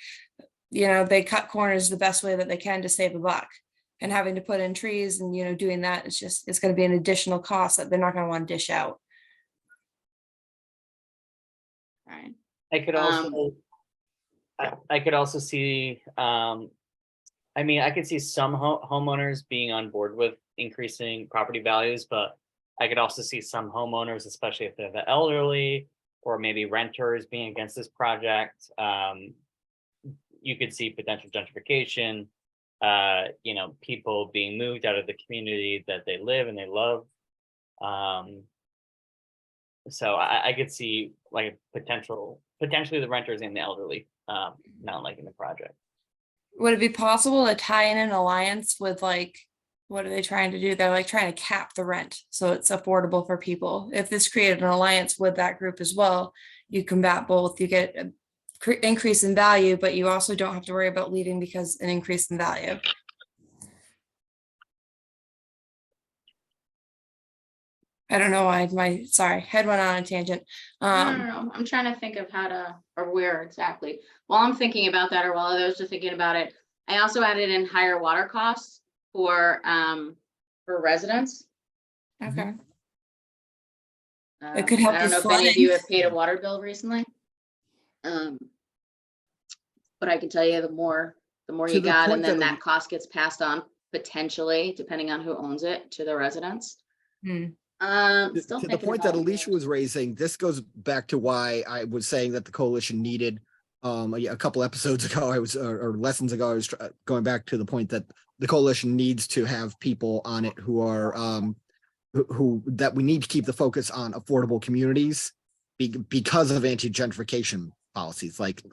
You know, they cut corners the best way that they can to save a buck. And having to put in trees and, doing that, it's gonna be an additional cost that they're not gonna want to dish out. Right. I could also, I could also see, I mean, I could see some homeowners being on board with increasing property values, but I could also see some homeowners, especially if they're the elderly or maybe renters, being against this project. You could see potential gentrification, people being moved out of the community that they live and they love. So I could see like potentially the renters and the elderly not liking the project. Would it be possible to tie in an alliance with what are they trying to do? They're like trying to cap the rent so it's affordable for people. If this created an alliance with that group as well, you combat both. You get an increase in value, but you also don't have to worry about leaving because an increase in value. I don't know why head went on a tangent. No. I'm trying to think of how to, or where exactly. While I'm thinking about that, or while others are thinking about it, I also added in higher water costs for residents. Okay. It could I help don't with know if any of you flooding. have paid a water bill recently. But I can tell you the more To you the got, point and then that- that cost gets passed on potentially, depending on who owns it, to the residents. Hmm. Still To the thinking point that about it. Alicia was raising, this goes back to why I was saying that the coalition needed a couple episodes ago, or lessons ago, I was going back to the point that the coalition needs to have people on it who are that we need to keep the focus on affordable communities because of anti-gentrification policies. Like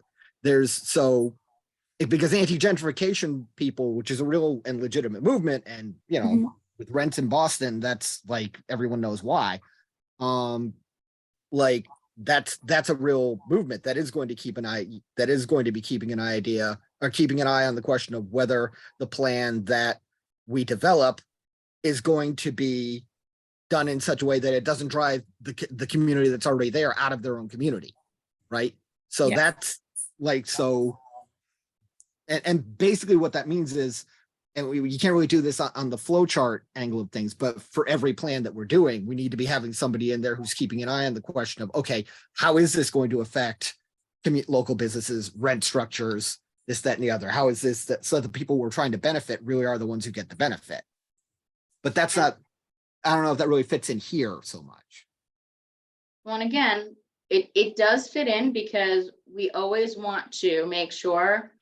because anti-gentrification people, which is a real and legitimate movement, and Mhm. with rents in Boston, that's like everyone knows why. That's a real movement that is going to keep an eye, that is going to be keeping an eye on the question of whether the plan that we develop is going to be done in such a way that it doesn't drive the community that's already there out of their own community. Right. So Yeah. that's and basically what that means is, and you can't really do this on the flow chart angle of things, but for every plan that we're doing, we need to be having somebody in there who's keeping an eye on the question of, okay, how is this going to affect local businesses, rent structures, this, that, and the other? How is this so the people we're trying to benefit really are the ones who get the benefit? But that's not, I don't know if that really fits in here so much. Well, and again, it does fit in because we always want to make sure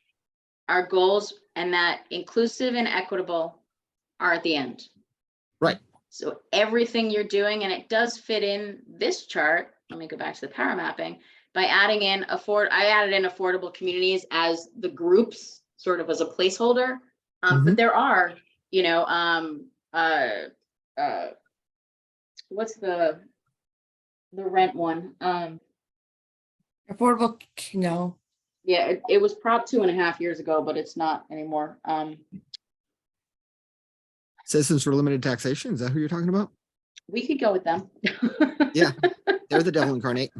our goals and that inclusive and equitable are at the end. Right. So everything you're doing, and it does fit in this chart, let me go back to the power mapping, by adding in I added in affordable communities as the groups, sort of as a placeholder. But there are, what's the rent one? Affordable, no. Yeah, it was Prop 2.5 years ago, but it's not anymore. Citizens for Limited Taxation, is that who you're talking about? We could go with them. Yeah, they're the devil incarnate.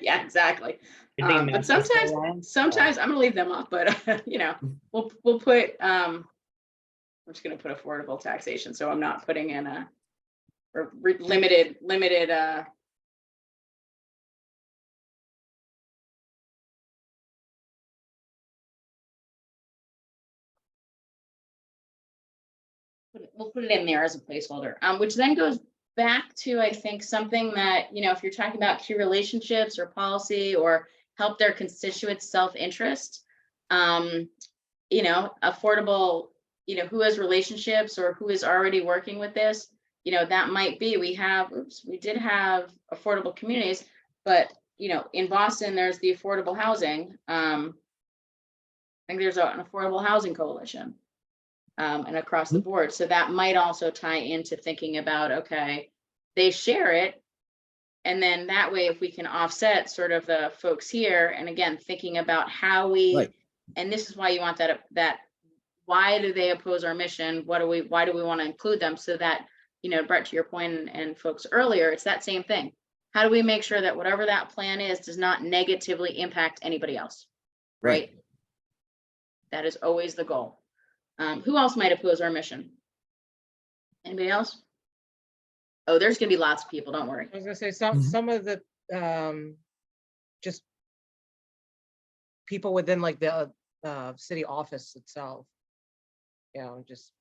Yeah, exactly. You think But Manchester Alliance? sometimes I'm gonna leave them off, but you know, we'll put, I'm just gonna put affordable taxation, so I'm not putting in a, or limited, we'll put it in there as a placeholder, which then goes back to, I think, something that, you know, if you're talking about key relationships or policy or help their constituents' self-interest, you know, affordable, you know, who has relationships or who is already working with this, you know, that might be, we did have affordable communities, but, you know, in Boston, there's the affordable housing. I think there's an affordable housing coalition. And across the board. So that might also tie into thinking about, okay, they share it. And then that way, if we can offset sort of the folks here, and again, thinking about how we, Right. and this is why you want that, why do they oppose our mission? Why do we want to include them? So that, you know, Brett, to your point and folks earlier, it's that same thing. How do we make sure that whatever that plan is does not negatively impact anybody else? Right? That is always the goal. Who else might oppose our mission? Anybody else? Oh, there's gonna be lots of people, don't worry. I was gonna say, some of the, just people within like the, city office itself. You know, just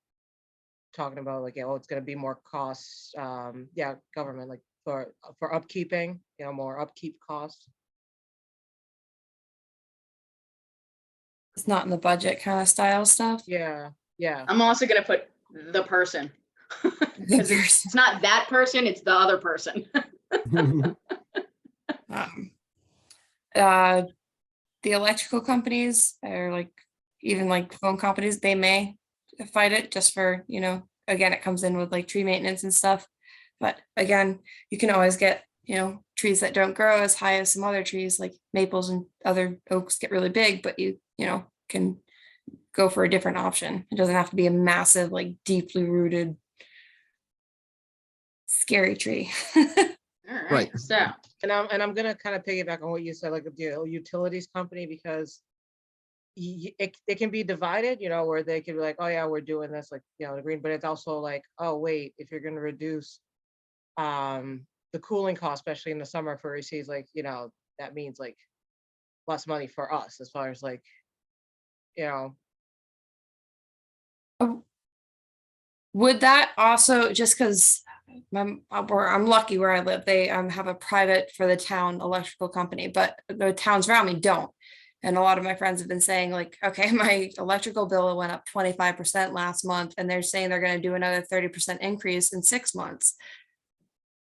talking about like, oh, it's gonna be more costs, yeah, government, like for upkeeping, you know, more upkeep costs. It's not in the budget kind of style stuff. Yeah, yeah. I'm also gonna put the person. Because it's not that person, it's the other person. Um, the electrical companies or like even like phone companies, they may fight it just for, you know, again, it comes in with like tree maintenance and stuff. But again, you can always get, you know, trees that don't grow as high as some other trees, like maples and other oaks get really big, but you know, can go for a different option. It doesn't have to be a massive, like deeply rooted, scary tree. All right, Right. so, And I'm gonna kind of piggyback on what you said, like the utilities company, because it can be divided, you know, where they could be like, oh yeah, we're doing this, like, you know, the green, but it's also like, oh wait, if you're gonna reduce the cooling cost, especially in the summer for ACs, like, you know, that means like less money for us as far as like, you know. Would that also, just because I'm lucky where I live, they have a private for the town electrical company, but the towns around me don't. And a lot of my friends have been saying like, okay, my electrical bill went up 25% last month, and they're saying they're going to do another 30% increase in 6 months.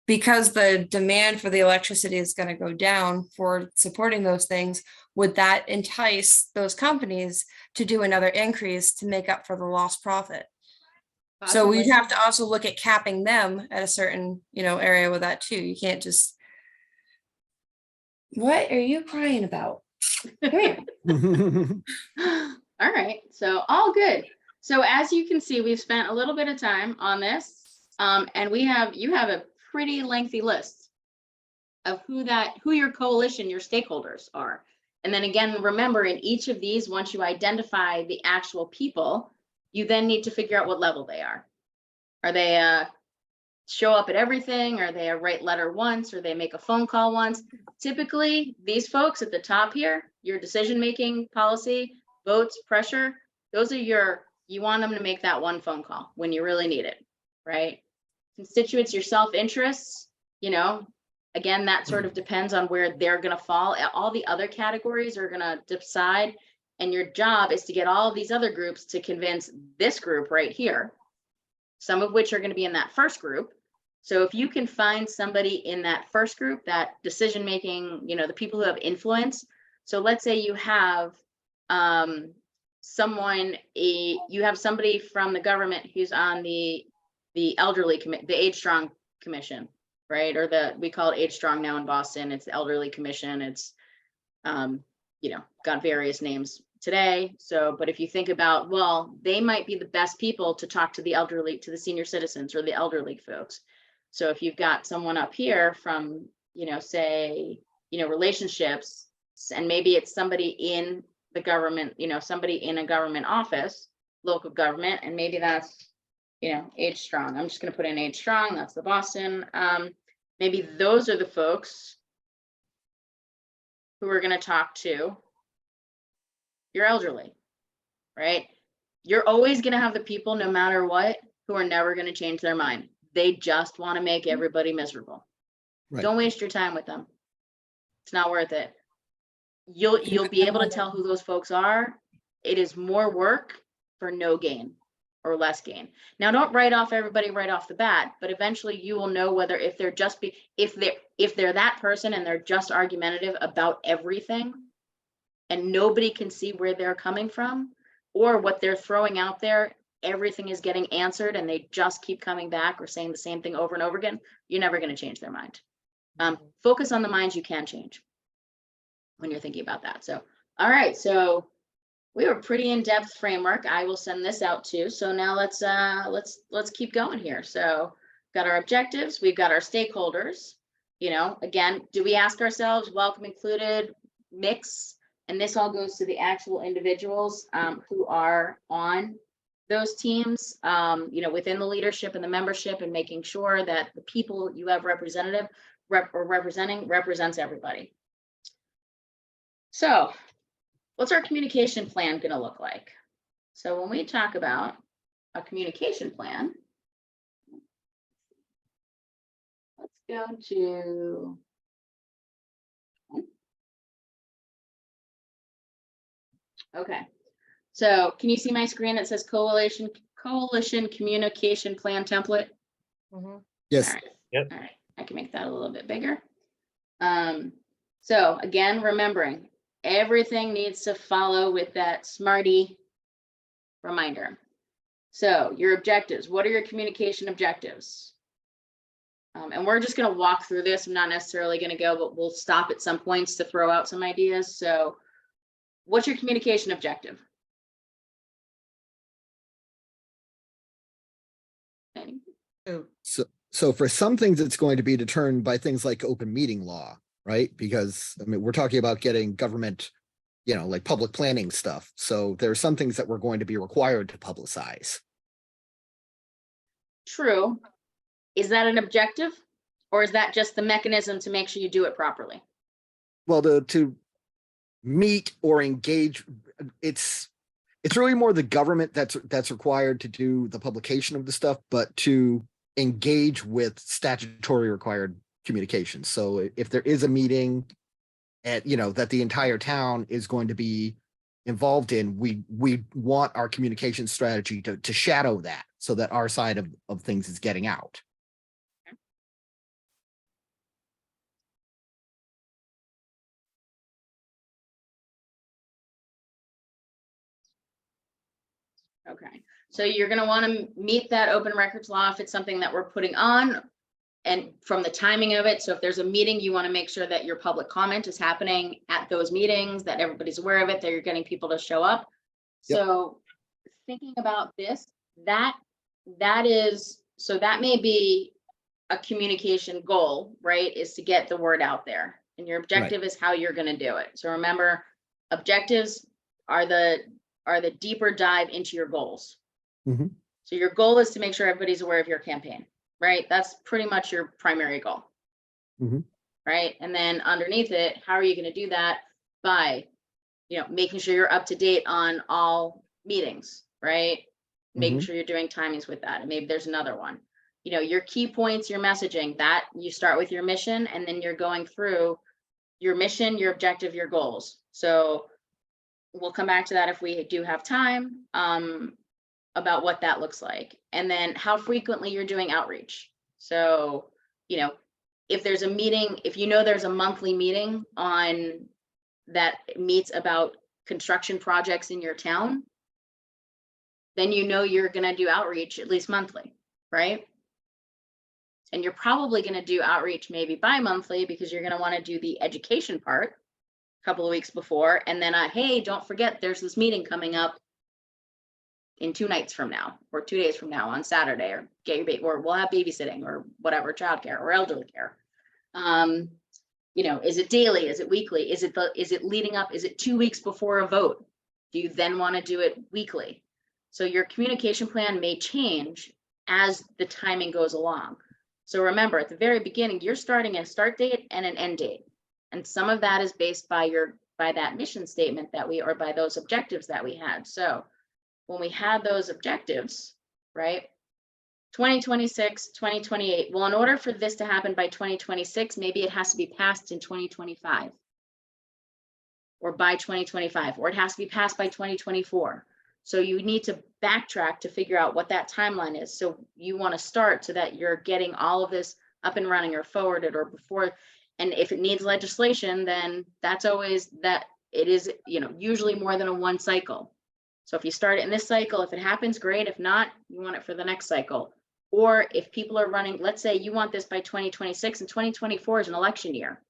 Because the demand for the electricity is going to go down for supporting those things, would that entice those companies to do another increase to make up for the lost profit? So we'd have to also look at capping them at a certain, you know, area with that too. You can't just. What are you crying about? Come here. all right, so all good. So as you can see, we've spent a little bit of time on this, and you have a pretty lengthy list of who your coalition, your stakeholders are. And then again, remember, in each of these, once you identify the actual people, you then need to figure out what level they are. Are they show up at everything? Are they a write letter once? Or they make a phone call once? Typically, these folks at the top here, your decision-making policy, votes, pressure, those are you want them to make that one phone call when you really need it, right? Constituents, your self-interests, you know, again, that sort of depends on where they're going to fall. All the other categories are going to decide. And your job is to get all of these other groups to convince this group right here, some of which are going to be in that first group. So if you can find somebody in that first group, that decision-making, you know, the people who have influence. So let's say you have you have somebody from the government who's on the elderly the Age Strong Commission, right? Or we call it Age Strong now in Boston. It's the Elderly Commission. It's, you know, got various names today. So, but if you think about, well, they might be the best people to talk to the elderly, to the senior citizens or the elderly folks. So if you've got someone up here from, you know, say relationships, and maybe it's somebody in the government, somebody in a government office, local government, and maybe that's, H Strong. I'm just gonna put in H Strong, that's the Boston. Maybe those are the folks who are gonna talk to your elderly, right? You're always gonna have the people, no matter what, who are never gonna change their mind. They just wanna make everybody miserable. Right. Don't waste your time with them. It's not worth it. You'll be able to tell who those folks are. It is more work for no gain or less gain. Now, don't write off everybody right off the bat, but eventually you will know whether if they're that person and they're just argumentative about everything and nobody can see where they're coming from or what they're throwing out there, everything is getting answered and they just keep coming back or saying the same thing over and over again, you're never going to change their mind. Focus on the minds you can change when you're thinking about that. So, all right. So we have a pretty in-depth framework. I will send this out too. So now let's keep going here. So got our objectives. We've got our stakeholders. Again, do we ask ourselves, welcome included, mix, and this all goes to the actual individuals who are on those teams, within the leadership and the membership, and making sure that the people you have representing represents everybody. So what's our communication plan going to look like? So when we talk about a communication plan, let's go to, okay. So can you see my screen? It says coalition communication plan template. Yes. All right. Yep. All right. I can make that a little bit bigger. So again, remembering everything needs to follow with that SMARTY reminder. So your objectives, what are your communication objectives? And we're just going to walk through this. I'm not necessarily going to go, but we'll stop at some points to throw out some ideas. So what's your communication objective? So for some things, it's going to be determined by things like open meeting law, right? Because we're talking about getting government, like public planning stuff. So there are some things that we're going to be required to publicize. True. Is that an objective, or is that just the mechanism to make sure you do it properly? Well, to meet or engage, it's really more the government that's required to do the publication of the stuff, but to engage with statutory required communications. So if there is a meeting that the entire town is going to be involved in, we want our communication strategy to shadow that so that our side of things is getting out. Okay, so you're going to want to meet that open records law if it's something that we're putting on, and from the timing of it. So if there's a meeting, you want to make sure that your public comment is happening at those meetings, that everybody's aware of it, that you're getting people to show up. Yep. So thinking about this, that may be a communication goal, right? Is to get the word out there, and your objective is how you're going to do it. So remember, objectives are the deeper dive into your goals. Mhm. So your goal is to make sure everybody's aware of your campaign, right? That's pretty much your primary goal. Mhm. Right? And then underneath it, how are you going to do that? By, making sure you're up to date on all meetings, right? Making sure you're doing timings with that. And maybe there's another one. Your key points, your messaging, that you start with your mission, and then you're going through your mission, your objective, your goals. So we'll come back to that if we do have time, about what that looks like. And then how frequently you're doing outreach. So, if there's a meeting, if there's a monthly meeting on that meets about construction projects in your town, then you're going to do outreach at least monthly, right? And you're probably going to do outreach maybe bi-monthly, because you're going to want to do the education part couple of weeks before, and then hey, don't forget there's this meeting coming up in 2 nights from now, or 2 days from now on Saturday, or get your baby, or we'll have babysitting, or whatever, childcare or elderly care. you know, is it daily? Is it weekly? Is it leading up? Is it 2 weeks before a vote? Do you then want to do it weekly? So your communication plan may change as the timing goes along. So remember, at the very beginning, you're starting a start date and an end date. And some of that is based by that mission statement that or by those objectives that we had. So when we had those objectives, right? 2026, 2028. Well, in order for this to happen by 2026, maybe it has to be passed in 2025 or by 2025, or it has to be passed by 2024. So you need to backtrack to figure out what that timeline is. So you want to start so that you're getting all of this up and running or forwarded or before. And if it needs legislation, then that's always that it is, you know, usually more than a one cycle. So if you start it in this cycle, if it happens, great. If not, you want it for the next cycle. Or if people are running, let's say you want this by 2026 and 2024 is an election year,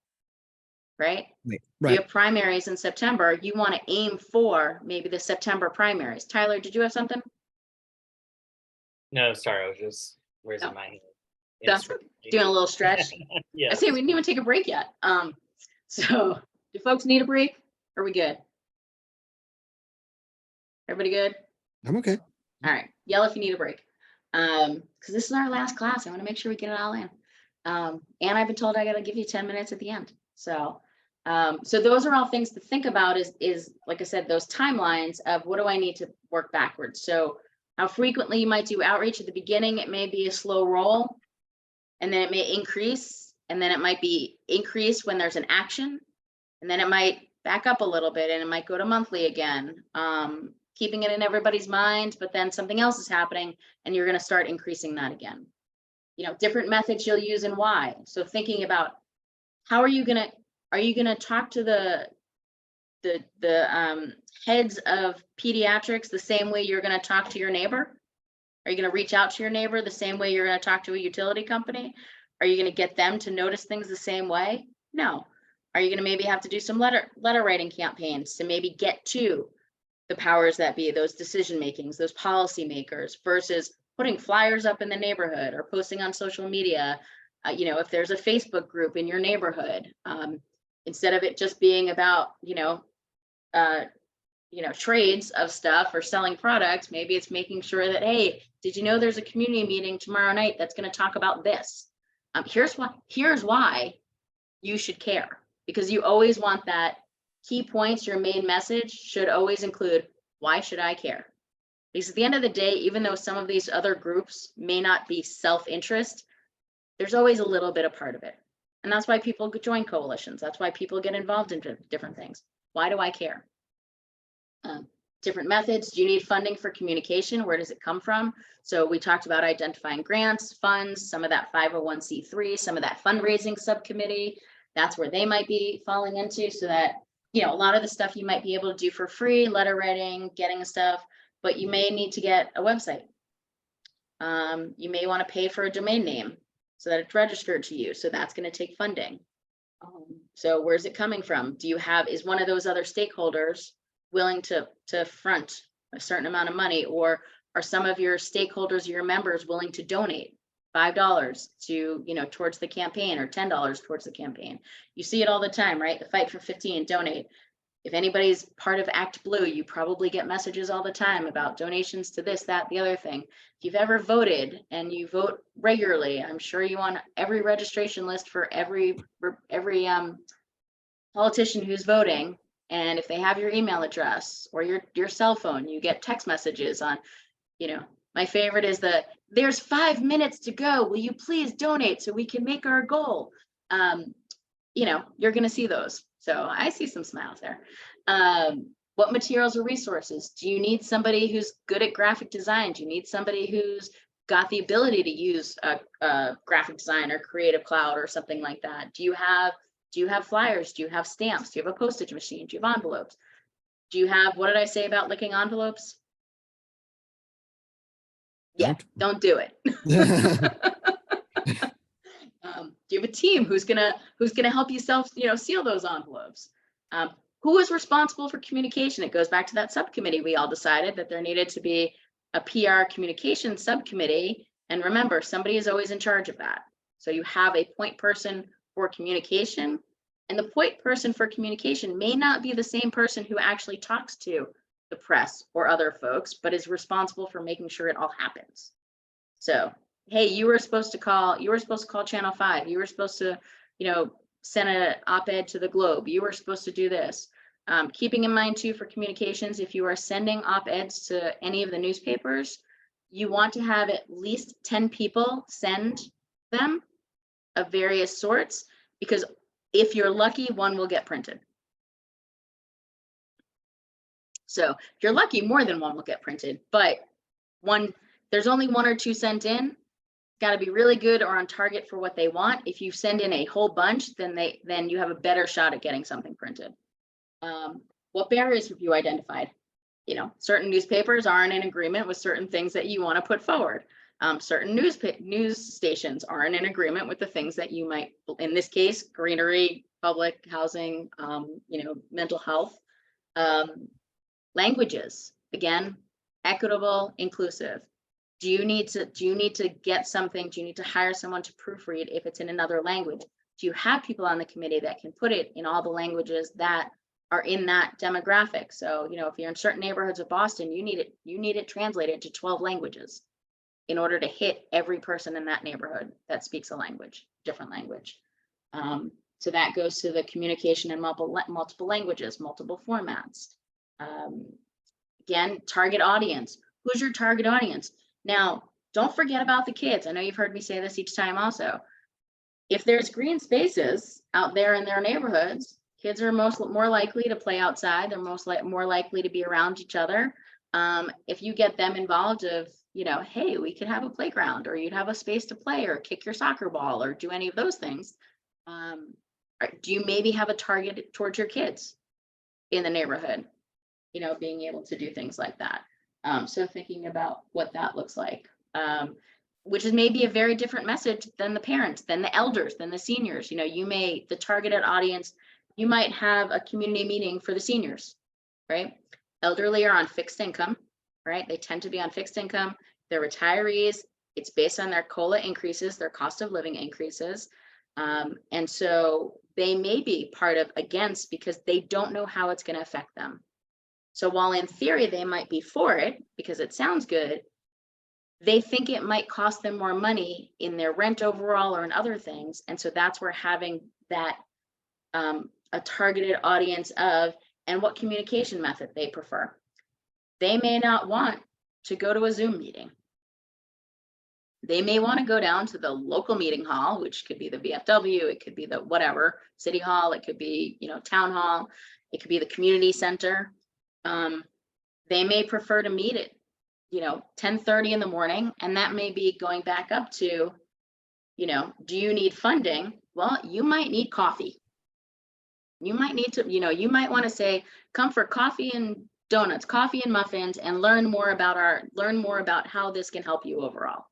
right? You Right. have primaries in September, you want to aim for maybe the September primaries. Tyler, did you have something? No, sorry, I was just raising No. my hand. That's doing a little stretch. Yeah. I say we didn't even take a break yet. So do folks need a break? Are we good? Everybody good? I'm okay. All right, yell if you need a break. Because this is our last class. I want to make sure we get it all in. And I've been told I got to give you 10 minutes at the end. So, so those are all things to think about is like I said, those timelines of what do I need to work backwards. So how frequently you might do outreach at the beginning, it may be a slow roll, and then it may increase, and then it might be increased when there's an action, and then it might back up a little bit and it might go to monthly again. Keeping it in everybody's mind, but then something else is happening and you're going to start increasing that again. You know, different methods you'll use and why. So thinking about how are you going to talk to the heads of pediatrics the same way you're going to talk to your neighbor? Are you going to reach out to your neighbor the same way you're going to talk to a utility company? Are you going to get them to notice things the same way? No. Are you going to maybe have to do some letter writing campaigns to maybe get to the powers that be, those decision makings, those policy makers, versus putting flyers up in the neighborhood or posting on social media? You know, if there's a Facebook group in your neighborhood, instead of it just being about, trades of stuff or selling products, maybe it's making sure that, hey, did you know there's a community meeting tomorrow night that's going to talk about this? Here's why you should care, because you always want that key points. Your main message should always include, why should I care? Because at the end of the day, even though some of these other groups may not be self-interest, there's always a little bit of part of it. And that's why people join coalitions. That's why people get involved in different things. Why do I care? Different methods. Do you need funding for communication? Where does it come from? So we talked about identifying grants, funds, some of that 501c3, some of that fundraising subcommittee. That's where they might be falling into, so that, you know, a lot of the stuff you might be able to do for free, letter writing, getting stuff, but you may need to get a website. You may want to pay for a domain name so that it's registered to you. So that's going to take funding. So where's it coming from? Is one of those other stakeholders willing to front a certain amount of money, or are some of your stakeholders, your members, willing to donate $5 to, towards the campaign, or $10 towards the campaign? You see it all the time, right? The Fight for 15, donate. If anybody's part of Act Blue, you probably get messages all the time about donations to this, that, the other thing. If you've ever voted and you vote regularly, I'm sure you want every registration list for every politician who's voting. And if they have your email address or your cell phone, you get text messages on, my favorite is there's 5 minutes to go. Will you please donate so we can make our goal? You're going to see those. So I see some smiles there. What materials or resources? Do you need somebody who's good at graphic design? Do you need somebody who's got the ability to use a graphic design or Creative Cloud or something like that? Do you have flyers? Do you have stamps? Do you have a postage machine? Do you have envelopes? Do you have, what did I say about licking envelopes? Yeah, don't do it. Do you have a team who's gonna help you seal those envelopes? Who is responsible for communication? It goes back to that subcommittee. We all decided that there needed to be a PR communication subcommittee. And remember, somebody is always in charge of that. So you have a point person for communication, And the point person for communication may not be the same person who actually talks to the press or other folks, but is responsible for making sure it all happens. So, hey, you were supposed to call Channel 5. You were supposed to, send an op-ed to the Globe. You were supposed to do this. Keeping in mind too, for communications, if you are sending op-eds to any of the newspapers, you want to have at least 10 people send them of various sorts, because if you're lucky, one will get printed. So if you're lucky, more than one will get printed, but there's only 1 or 2 sent in. Got to be really good or on target for what they want. If you send in a whole bunch, then you have a better shot at getting something printed. What barriers have you identified? Certain newspapers aren't in agreement with certain things that you want to put forward. Certain news stations aren't in agreement with the things that you might, in this case, greenery, public housing, mental health, languages, again, equitable, inclusive. Do you need to get something? Do you need to hire someone to proofread if it's in another language? Do you have people on the committee that can put it in all the languages that are in that demographic? So, if you're in certain neighborhoods of Boston, you need it translated to 12 languages in order to hit every person in that neighborhood that speaks a language, different language. So that goes to the communication in multiple languages, multiple formats. Again, target audience. Who's your target audience? Now, don't forget about the kids. I know you've heard me say this each time also. If there's green spaces out there in their neighborhoods, kids are more likely to play outside. They're more likely to be around each other. If you get them involved hey, we could have a playground, or you'd have a space to play, or kick your soccer ball, or do any of those things. Do you maybe have a target towards your kids in the neighborhood? Being able to do things like that. So thinking about what that looks like, which is maybe a very different message than the parents, than the elders, than the seniors. The targeted audience, you might have a community meeting for the seniors, right? Elderly are on fixed income, right? They tend to be on fixed income. They're retirees. It's based on their COLA increases, their cost of living increases. And so they may be part of against because they don't know how it's going to affect them. So while in theory, they might be for it because it sounds good, they think it might cost them more money in their rent overall or in other things. And so that's where having that a targeted audience of, and what communication method they prefer. They may not want to go to a Zoom meeting. They may want to go down to the local meeting hall, which could be the VFW, it could be the whatever, city hall, it could be, town hall, it could be the community center. They may prefer to meet at 10:30 in the morning, and that may be going back up to, do you need funding? Well, you might need coffee. You might need to, you might want to say, come for coffee and donuts, coffee and muffins, and learn more about how this can help you overall.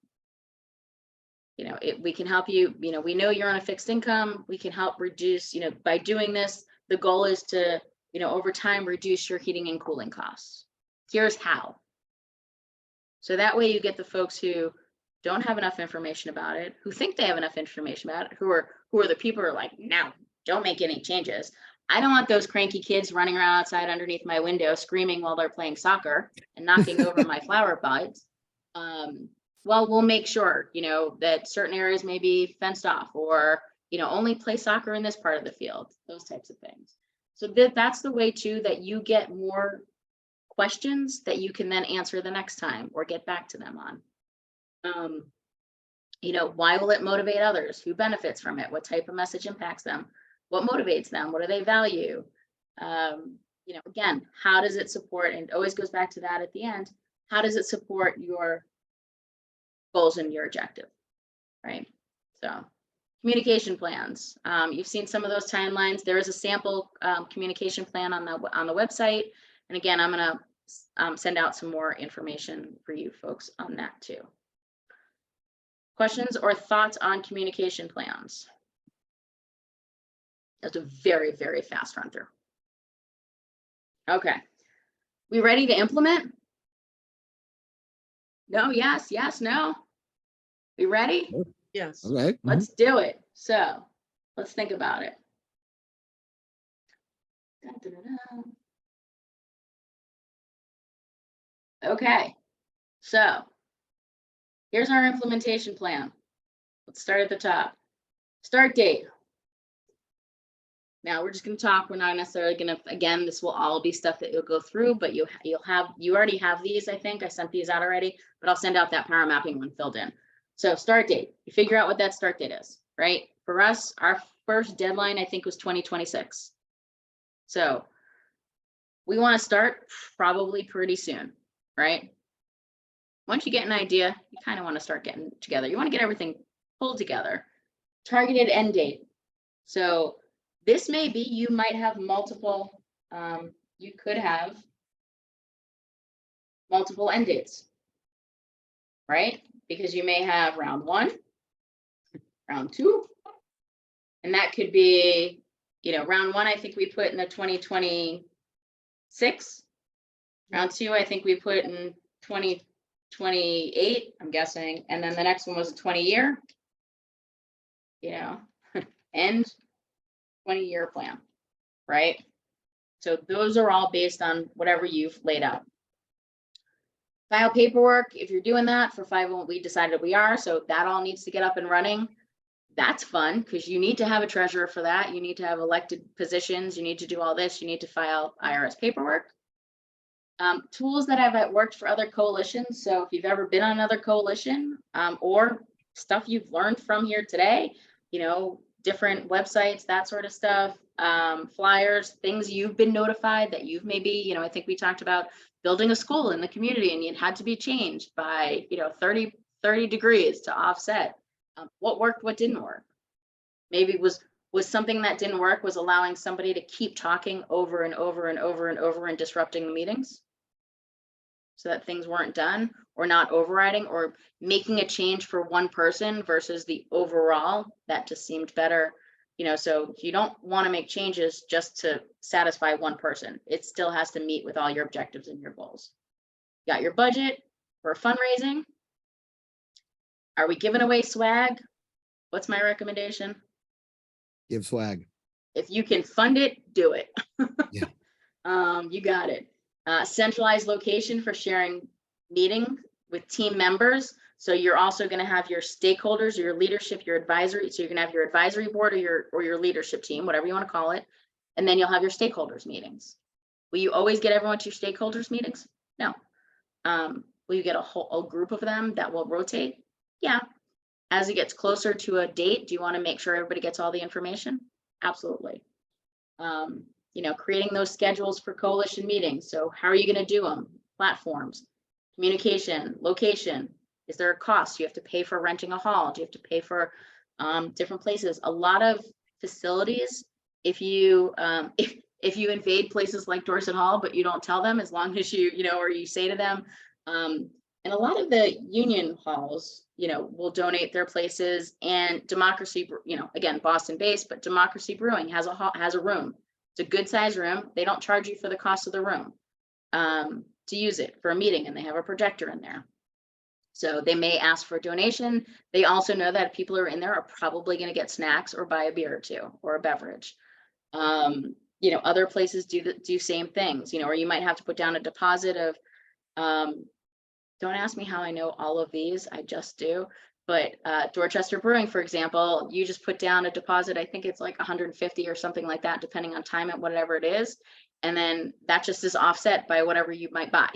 We can help you, we know you're on a fixed income, we can help reduce, by doing this, the goal is to, over time, reduce your heating and cooling costs. Here's how. So that way you get the folks who don't have enough information about it, who think they have enough information about it, who are the people who are like, no, don't make any changes. I don't want those cranky kids running around outside underneath my window screaming while they're playing soccer and knocking over my flower pots. Well, we'll make sure, that certain areas may be fenced off, or, only play soccer in this part of the field, those types of things. So that's the way too, that you get more questions that you can then answer the next time or get back to them on. Why will it motivate others? Who benefits from it? What type of message impacts them? What motivates them? What do they value? Again, how does it support, and it always goes back to that at the end, how does it support your goals and your objective, right? So communication plans. You've seen some of those timelines. There is a sample communication plan on the website. And again, I'm gonna send out some more information for you folks on that too. Questions or thoughts on communication plans? That's a very, very fast run through. Okay, we ready to implement? No, yes, no. We ready? Yes. All right. Let's do it. So let's think about it. Dun, dun, dun, dun. Okay, so here's our implementation plan. Let's start at the top. Start date. Now we're just gonna talk. We're not necessarily gonna, again, this will all be stuff that you'll go through, but you already have these, I think. I sent these out already, but I'll send out that power mapping one filled in. So start date, you figure out what that start date is, right? For us, our first deadline, I think, was 2026. So we want to start probably pretty soon, right? Once you get an idea, you kind of want to start getting together. You want to get everything pulled together. Targeted end date. So this may be, you might have multiple, you could have multiple end dates, right? Because you may have round 1, round 2, and that could be, round 1, I think we put in the 2026. Round 2, I think we put in 2028, I'm guessing, and then the next one was a 20-year, end 20-year plan, right? So those are all based on whatever you've laid out. File paperwork, if you're doing that for 501, we decided we are, so that all needs to get up and running. That's fun because you need to have a treasurer for that. You need to have elected positions. You need to do all this. You need to file IRS paperwork. Tools that have worked for other coalitions. So if you've ever been on another coalition, or stuff you've learned from here today, different websites, that sort of stuff, flyers, things you've been notified that you've maybe, I think we talked about building a school in the community and it had to be changed by, 30 degrees to offset. What worked, what didn't work? Maybe was something that didn't work was allowing somebody to keep talking over and over and over and over and disrupting the meetings so that things weren't done, or not overriding, or making a change for one person versus the overall. That just seemed better. So you don't want to make changes just to satisfy one person. It still has to meet with all your objectives and your goals. You got your budget for fundraising. Are we giving away swag? What's my recommendation? Give swag. If you can fund it, do it. Yeah. You got it. Centralized location for sharing meeting with team members. So you're also going to have your stakeholders, your leadership, your advisory. So you're going to have your advisory board or your leadership team, whatever you want to call it. And then you'll have your stakeholders meetings. Will you always get everyone to your stakeholders meetings? No. Will you get a group of them that will rotate? Yeah. As it gets closer to a date, do you want to make sure everybody gets all the information? Absolutely. Creating those schedules for coalition meetings. So how are you going to do them? Platforms, communication, location. Is there a cost? Do you have to pay for renting a hall? Do you have to pay for different places? A lot of facilities, if you invade places like Dorset Hall, but you don't tell them, as long as or you say to them, and a lot of the union halls, will donate their places, and Democracy, again, Boston based, but Democracy Brewing has a room. It's a good size room. They don't charge you for the cost of the room to use it for a meeting, and they have a projector in there. So they may ask for a donation. They also know that people who are in there are probably going to get snacks or buy a beer or two or a beverage. Other places do same things, or you might have to put down a deposit of, don't ask me how I know all of these, I just do. But Dorchester Brewing, for example, you just put down a deposit. I think it's like 150 or something like that, depending on time and whatever it is. And then that just is offset by whatever you might buy.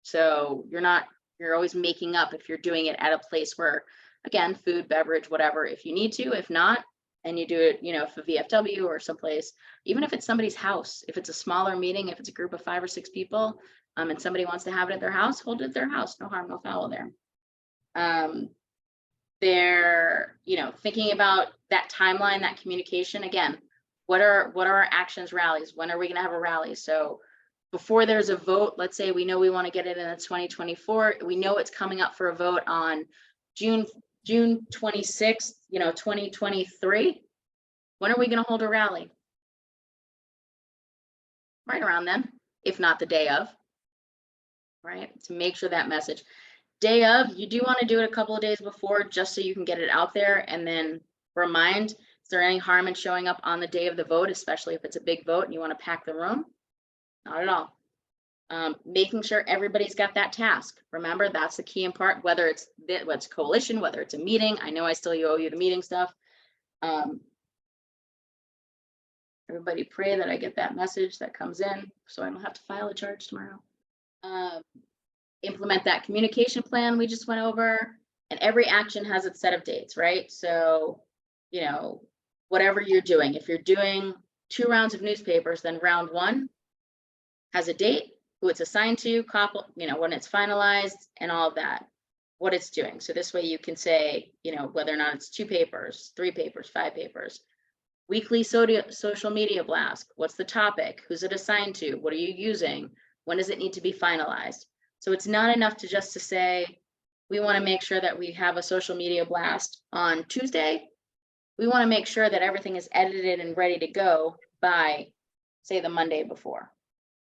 So you're always making up if you're doing it at a place where, again, food, beverage, whatever, if you need to. If not, and you do it, for VFW or someplace, even if it's somebody's house, if it's a smaller meeting, if it's a group of 5 or 6 people, and somebody wants to have it at their house, hold it at their house. No harm, no foul there. They're, thinking about that timeline, that communication. Again, what are our actions, rallies? When are we going to have a rally? So before there's a vote, let's say we know we want to get it in the 2024. We know it's coming up for a vote on June 26th, 2023. When are we going to hold a rally? Right around then, if not the day of. Right, to make sure that message. Day of, you do want to do it a couple of days before, just so you can get it out there and then remind. Is there any harm in showing up on the day of the vote, especially if it's a big vote and you want to pack the room? Not at all. Making sure everybody's got that task. Remember, that's the key in part, whether it's what's coalition, whether it's a meeting. I know I still owe you the meeting stuff. Everybody pray that I get that message that comes in so I don't have to file a charge tomorrow. Implement that communication plan we just went over, and every action has its set of dates, right? So, you know, whatever you're doing, if you're doing 2 rounds of newspapers, then round 1 has a date, who it's assigned to, you know, when it's finalized and all of that, what it's doing. So this way you can say, you know, whether or not it's 2 papers, 3 papers, 5 papers. Weekly social media blast. What's the topic? Who's it assigned to? What are you using? When does it need to be finalized? So it's not enough to just to say, we want to make sure that we have a social media blast on Tuesday. We want to make sure that everything is edited and ready to go by, say, the Monday before,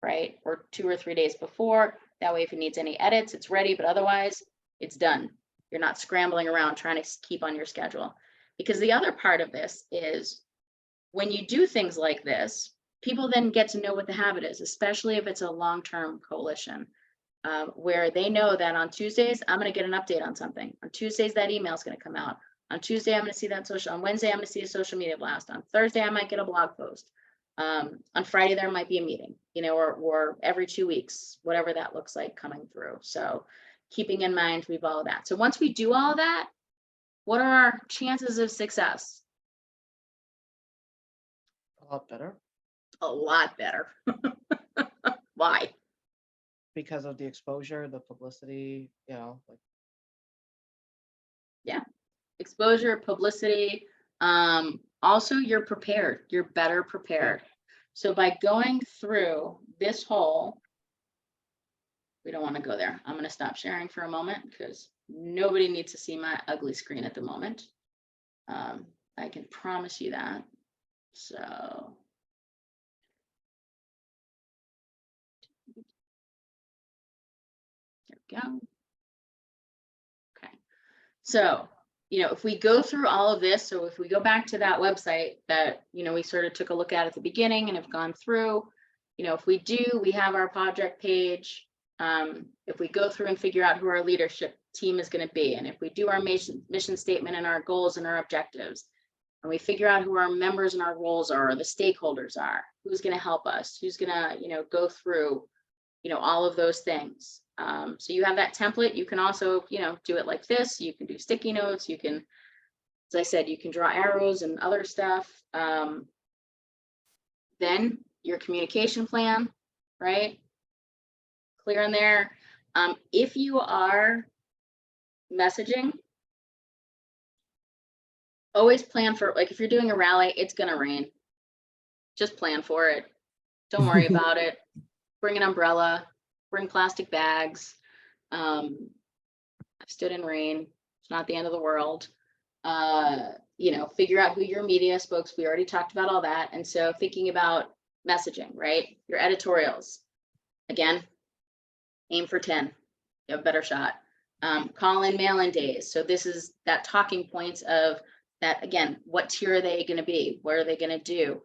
right? Or 2 or 3 days before. That way, if it needs any edits, it's ready, but otherwise it's done. You're not scrambling around trying to keep on your schedule. Because the other part of this is, when you do things like this, people then get to know what the habit is, especially if it's a long-term coalition, where they know that on Tuesdays, I'm going to get an update on something. On Tuesdays, that email is going to come out. On Tuesday, I'm going to see that on Wednesday, I'm going to see a social media blast. On Thursday, I might get a blog post. On Friday, there might be a meeting, you know, or every 2 weeks, whatever that looks like coming through. So keeping in mind, we follow that. So once we do all that, what are our chances of success? A lot better A lot better. Why? because of the exposure, the publicity, you know, like Exposure, publicity. Also, you're prepared. You're better prepared. So by going through this whole, we don't want to go there. I'm going to stop sharing for a moment because nobody needs to see my ugly screen at the moment. I can promise you that. So. There we go. Okay. So, you know, if we go through all of this, so if we go back to that website that, you know, we sort of took a look at the beginning and have gone through, you know, if we do, we have our project page. If we go through and figure out who our leadership team is going to be, and if we do our mission statement and our goals and our objectives, and we figure out who our members and our roles are, or the stakeholders are, who's going to help us, who's going to, you know, go through, you know, all of those things. So you have that template. You can also, you know, do it like this. You can do sticky notes. You can, as I said, you can draw arrows and other stuff. Then your communication plan, right? Clear in there. If you are messaging, always plan for, like, if you're doing a rally, it's going to rain. Just plan for it. Don't worry about it. Bring an umbrella. Bring plastic bags. I've stood in rain. It's not the end of the world. You know, figure out who your media spokes. We already talked about all that. And so thinking about messaging, right? Your editorials. Again, aim for 10. You have a better shot. Call in, mail in days. So this is that talking points of that, again, what tier are they going to be? What are they going to do?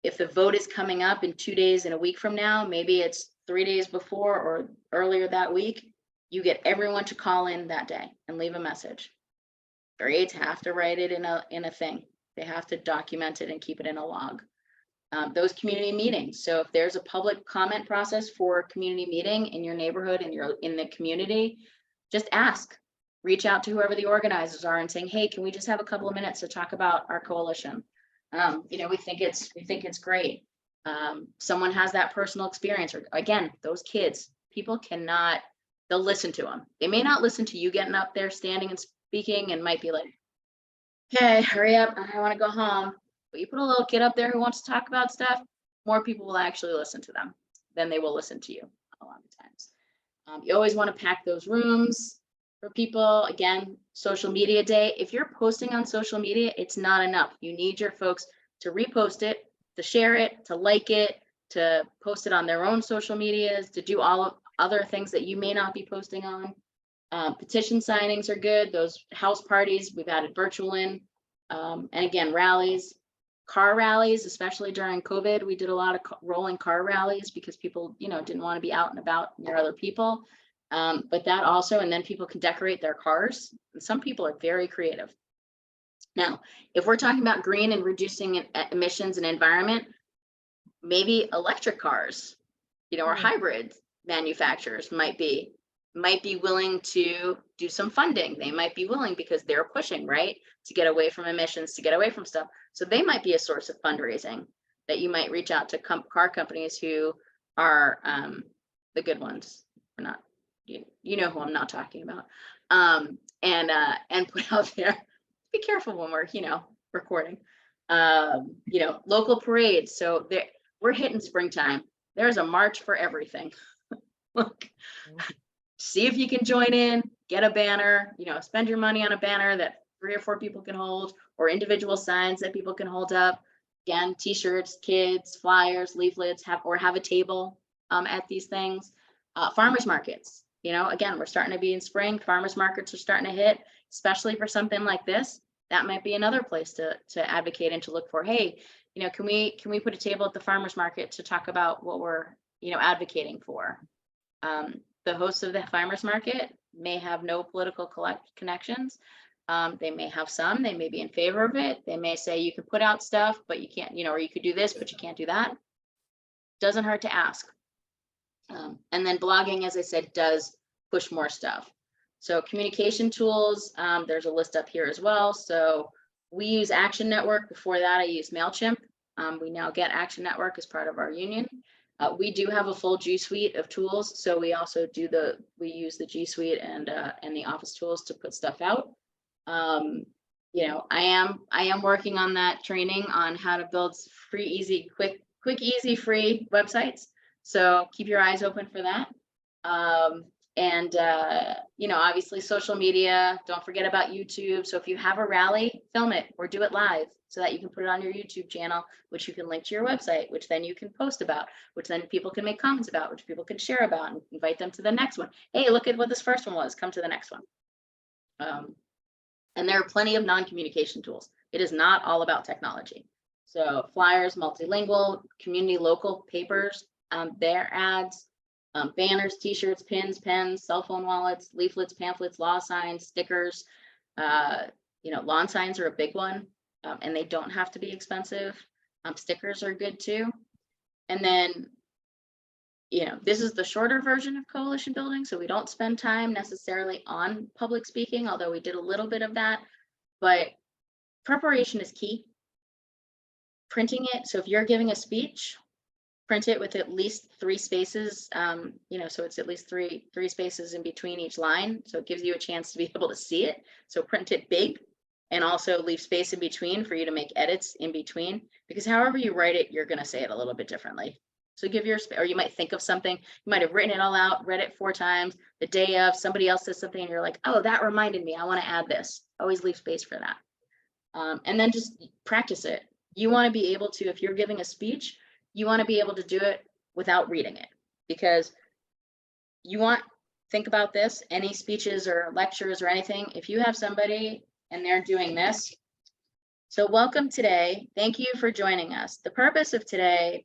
If the vote is coming up in 2 days and a week from now, maybe it's 3 days before or earlier that week, you get everyone to call in that day and leave a message. Grades have to write it in a thing. They have to document it and keep it in a log. Those community meetings. So if there's a public comment process for a community meeting in your neighborhood and you're in the community, just ask. Reach out to whoever the organizers are and saying, hey, can we just have a couple of minutes to talk about our coalition? You know, we think it's great. Someone has that personal experience, or again, those kids, people cannot, they'll listen to them. They may not listen to you getting up there, standing and speaking, and might be like, okay, hurry up, I want to go home. But you put a little kid up there who wants to talk about stuff, more people will actually listen to them than they will listen to you a lot of times. You always want to pack those rooms for people. Again, social media day. If you're posting on social media, it's not enough. You need your folks to repost it, to share it, to like it, to post it on their own social medias, to do all of other things that you may not be posting on. Petition signings are good. Those house parties, we've added virtual in. And again, rallies, car rallies, especially during COVID, we did a lot of rolling car rallies because people, didn't want to be out and about near other people. But that also, and then people can decorate their cars. And some people are very creative. Now, if we're talking about green and reducing emissions and environment, maybe electric cars, or hybrid manufacturers might be willing to do some funding. They might be willing because they're pushing, right, to get away from emissions, to get away from stuff. So they might be a source of fundraising that you might reach out to car companies who are the good ones. Or not, you know who I'm not talking about. And put out there. Be careful when we're, recording. Local parades. So we're hitting springtime. There's a march for everything. Look. See if you can join in, get a banner, spend your money on a banner that 3 or 4 people can hold, or individual signs that people can hold up. Again, t-shirts, kids, flyers, leaflets, have a table at these things. Farmers markets, again, we're starting to be in spring. Farmers markets are starting to hit, especially for something like this. That might be another place to advocate and to look for. Hey, can we put a table at the farmers market to talk about what we're, advocating for? The hosts of the farmers market may have no political connections. They may have some, they may be in favor of it. They may say you can put out stuff, but you can't, or you could do this, but you can't do that. Doesn't hurt to ask. And then blogging, as I said, does push more stuff. So communication tools, there's a list up here as well. So we use Action Network. Before that, I used MailChimp. We now get Action Network as part of our union. We do have a full G Suite of tools. So we also we use the G Suite and the Office tools to put stuff out. I am working on that training on how to build free, easy, quick, easy, free websites. So keep your eyes open for that. Obviously social media, don't forget about YouTube. So if you have a rally, film it or do it live so that you can put it on your YouTube channel, which you can link to your website, which then you can post about, which then people can make comments about, which people can share about and invite them to the next one. Hey, look at what this first one was, come to the next one. And there are plenty of non-communication tools. It is not all about technology. So flyers, multilingual, community local papers, their ads, banners, t-shirts, pins, pens, cell phone wallets, leaflets, pamphlets, law signs, stickers. Lawn signs are a big one, and they don't have to be expensive. Stickers are good too. And then, this is the shorter version of coalition building. So we don't spend time necessarily on public speaking, although we did a little bit of that, but preparation is key. Printing it. So if you're giving a speech, print it with at least 3 spaces, so it's at least three spaces in between each line. So it gives you a chance to be able to see it. So print it big and also leave space in between for you to make edits in between, because however you write it, you're going to say it a little bit differently. So or you might think of something, you might have written it all out, read it 4 times, the day of, somebody else says something and you're like, oh, that reminded me, I want to add this. Always leave space for that. And then just practice it. You want to be able to, if you're giving a speech, you want to be able to do it without reading it, because think about this, any speeches or lectures or anything, if you have somebody and they're doing this, so welcome today, thank you for joining us. The purpose of today,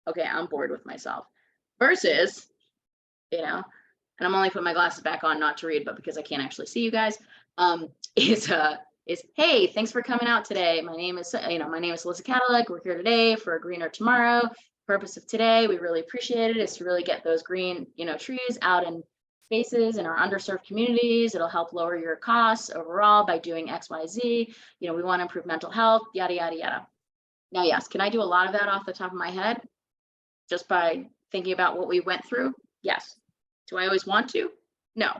okay, I'm bored with myself. Versus, and I'm only putting my glasses back on, not to read, but because I can't actually see you guys, is hey, thanks for coming out today. My name is Alyssa Cadillac. We're here today for a greener tomorrow. Purpose of today, we really appreciate it, is to really get those green, trees out in spaces in our underserved communities. It'll help lower your costs overall by doing X, Y, Z. We want to improve mental health, yada, yada, yada. Now, yes, can I do a lot of that off the top of my head just by thinking about what we went through? Yes. Do I always want to? No.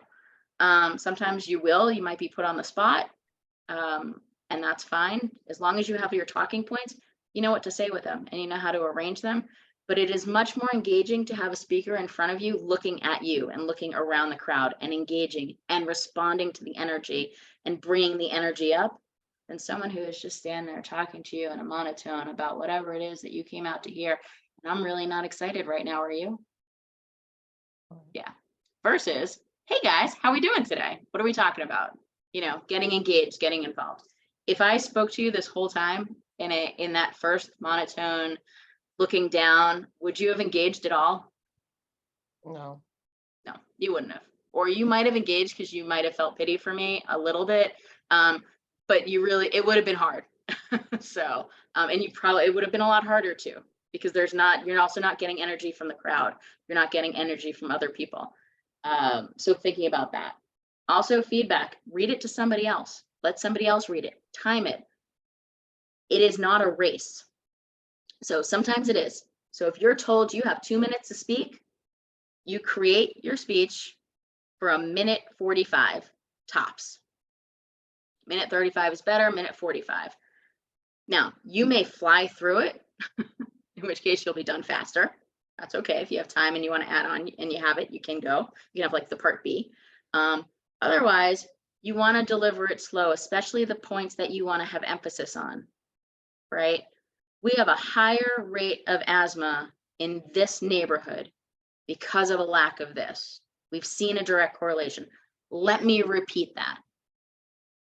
Sometimes you might be put on the spot. And that's fine. As long as you have your talking points, you know what to say with them and you know how to arrange them. But it is much more engaging to have a speaker in front of you looking at you and looking around the crowd and engaging and responding to the energy and bringing the energy up than someone who is just standing there talking to you in a monotone about whatever it is that you came out to hear. And I'm really not excited right now, are you? Yeah. Versus, hey guys, how we doing today? What are we talking about? you know, getting engaged, getting involved. If I spoke to you this whole time in that first monotone, looking down, would you have engaged at all? No. No, you wouldn't have. Or you might have engaged because you might have felt pity for me a little bit. But you really, it would have been hard. So, and it would have been a lot harder too, because you're also not getting energy from the crowd. You're not getting energy from other people. So thinking about that. Also feedback, read it to somebody else. Let somebody else read it, time it. It is not a race. So sometimes it is. So if you're told you have 2 minutes to speak, you create your speech for 1:45 tops. 1:35 is better, 1:45. Now, you may fly through it, in which case you'll be done faster. That's okay. If you have time and you want to add on and you have it, you can go. You can have like the part B. Otherwise, you want to deliver it slow, especially the points that you want to have emphasis on, right? We have a higher rate of asthma in this neighborhood because of a lack of this. We've seen a direct correlation. Let me repeat that.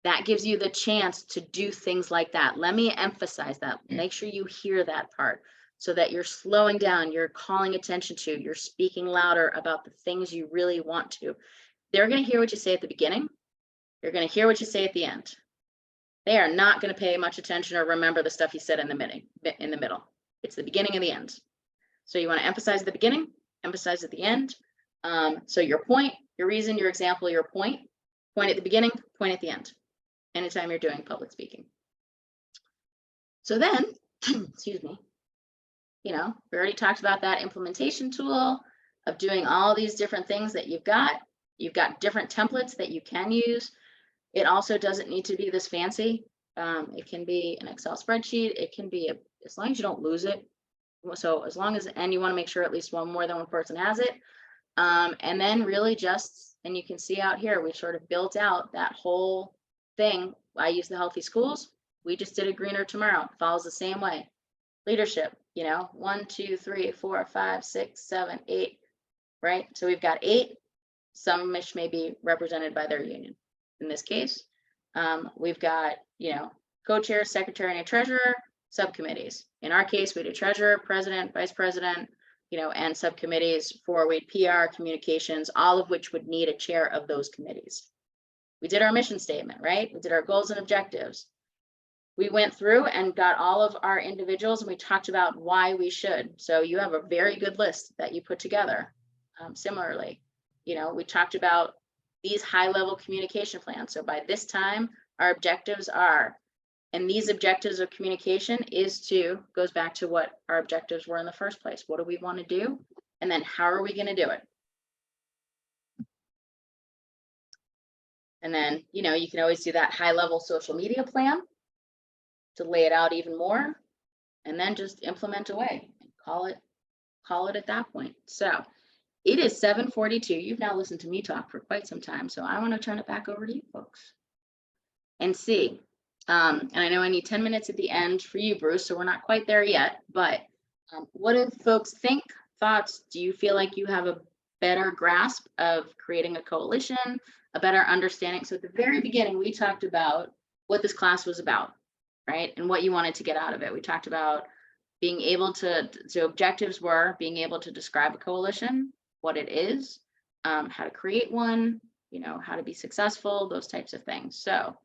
That gives you the chance to do things like that. Let me emphasize that. Make sure you hear that part so that you're slowing down, you're calling attention to, you're speaking louder about the things you really want to. They're going to hear what you say at the beginning. You're going to hear what you say at the end. They are not going to pay much attention or remember the stuff you said in the middle. It's the beginning and the end. So you want to emphasize at the beginning, emphasize at the end. So your point, your reason, your example, your point at the beginning, point at the end. Anytime you're doing public speaking. So then, excuse me, you know, we already talked about that implementation tool of doing all these different things that you've got. You've got different templates that you can use. It also doesn't need to be this fancy. It can be an Excel spreadsheet. It can be as long as you don't lose it. So as long as, and you want to make sure at least more than one person has it. And then really just, and you can see out here, we sort of built out that whole thing. I use the Healthy Schools. We just did a Greener Tomorrow. It follows the same way. Leadership, you know, 1, 2, 3, 4, 5, 6, 7, 8, right? So we've got 8. Some may be represented by their union. In this case, we've got, you know, co-chair, secretary, and treasurer, subcommittees. In our case, we did treasurer, president, vice president, you know, and subcommittees for PR, communications, all of which would need a chair of those committees. We did our mission statement, right? We did our goals and objectives. We went through and got all of our individuals and we talked about why we should. So you have a very good list that you put together. Similarly, you know, we talked about these high-level communication plans. So by this time, our objectives are, and these objectives of communication goes back to what our objectives were in the first place. What do we want to do? And then how are we going to do it? And then, you know, you can always do that high-level social media plan to lay it out even more, and then just implement away and call it at that point. So it is 7:42. You've now listened to me talk for quite some time, so I want to turn it back over to you folks and see. And I know I need 10 minutes at the end for you, Bruce, so we're not quite there yet, but what do folks think? Thoughts? Do you feel like you have a better grasp of creating a coalition, a better understanding? So at the very beginning, we talked about what this class was about, right? And what you wanted to get out of it. We talked about being able to, so objectives were being able to describe a coalition, what it is, how to create one, you know, how to be successful, those types of things. So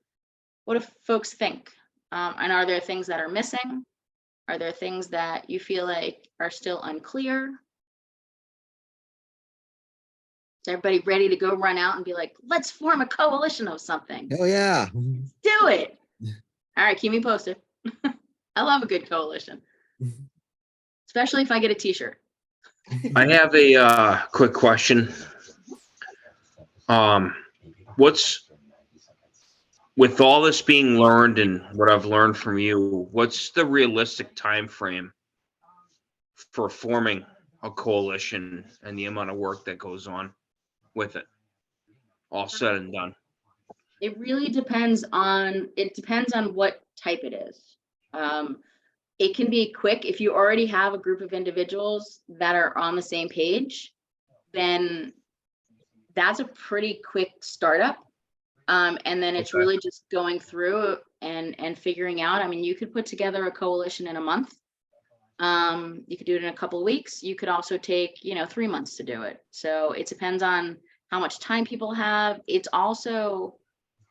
what do folks think? And are there things that are missing? Are there things that you feel like are still unclear? Is everybody ready to go run out and be like, let's form a coalition of something? Oh, yeah. Do it. All right, keep me posted. I love a good coalition, especially if I get a t-shirt. I have a quick question. With all this being learned and what I've learned from you, what's the realistic time frame for forming a coalition and the amount of work that goes on with it, all said and done? It really depends on what type it is. It can be quick. If you already have a group of individuals that are on the same page, then that's a pretty quick startup. And then it's Okay. really just going through and figuring out, I mean, you could put together a coalition in a month. You could do it in a couple of weeks. You could also take, 3 months to do it. So it depends on how much time people have. It's also,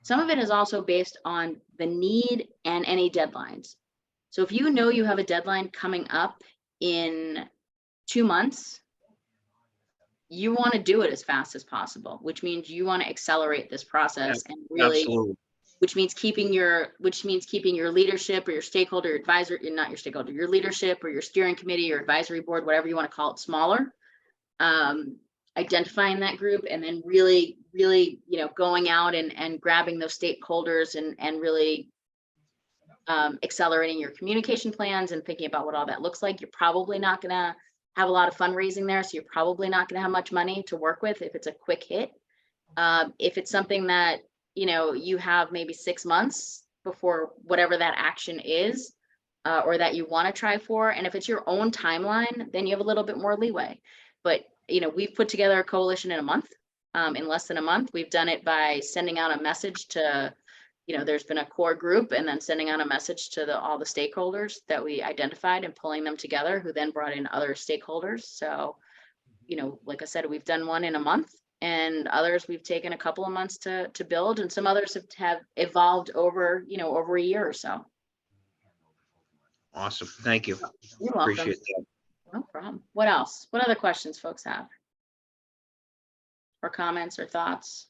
some of it is also based on the need and any deadlines. So if you know you have a deadline coming up in 2 months, you want to do it as fast as possible, which means you want to accelerate this process and really, Absolutely. which means keeping your leadership or your stakeholder, your advisor, not your stakeholder, your leadership or your steering committee or advisory board, whatever you want to call it, smaller. Identifying that group and then really, going out and grabbing those stakeholders and really accelerating your communication plans and thinking about what all that looks like. You're probably not going to have a lot of fundraising there, so you're probably not going to have much money to work with if it's a quick hit. If it's something that you have maybe 6 months before whatever that action is, or that you want to try for, and if it's your own timeline, then you have a little bit more leeway. But we've put together a coalition in a month, in less than a month. We've done it by sending out a message to, there's been a core group and then sending out a message to all the stakeholders that we identified and pulling them together, who then brought in other stakeholders. So, like I said, we've done one in a month, and others we've taken a couple of months to build, and some others have evolved over, over a year or so. Awesome. Thank you. You're welcome. Appreciate that. No problem. What else? What other questions folks have? Or comments or thoughts?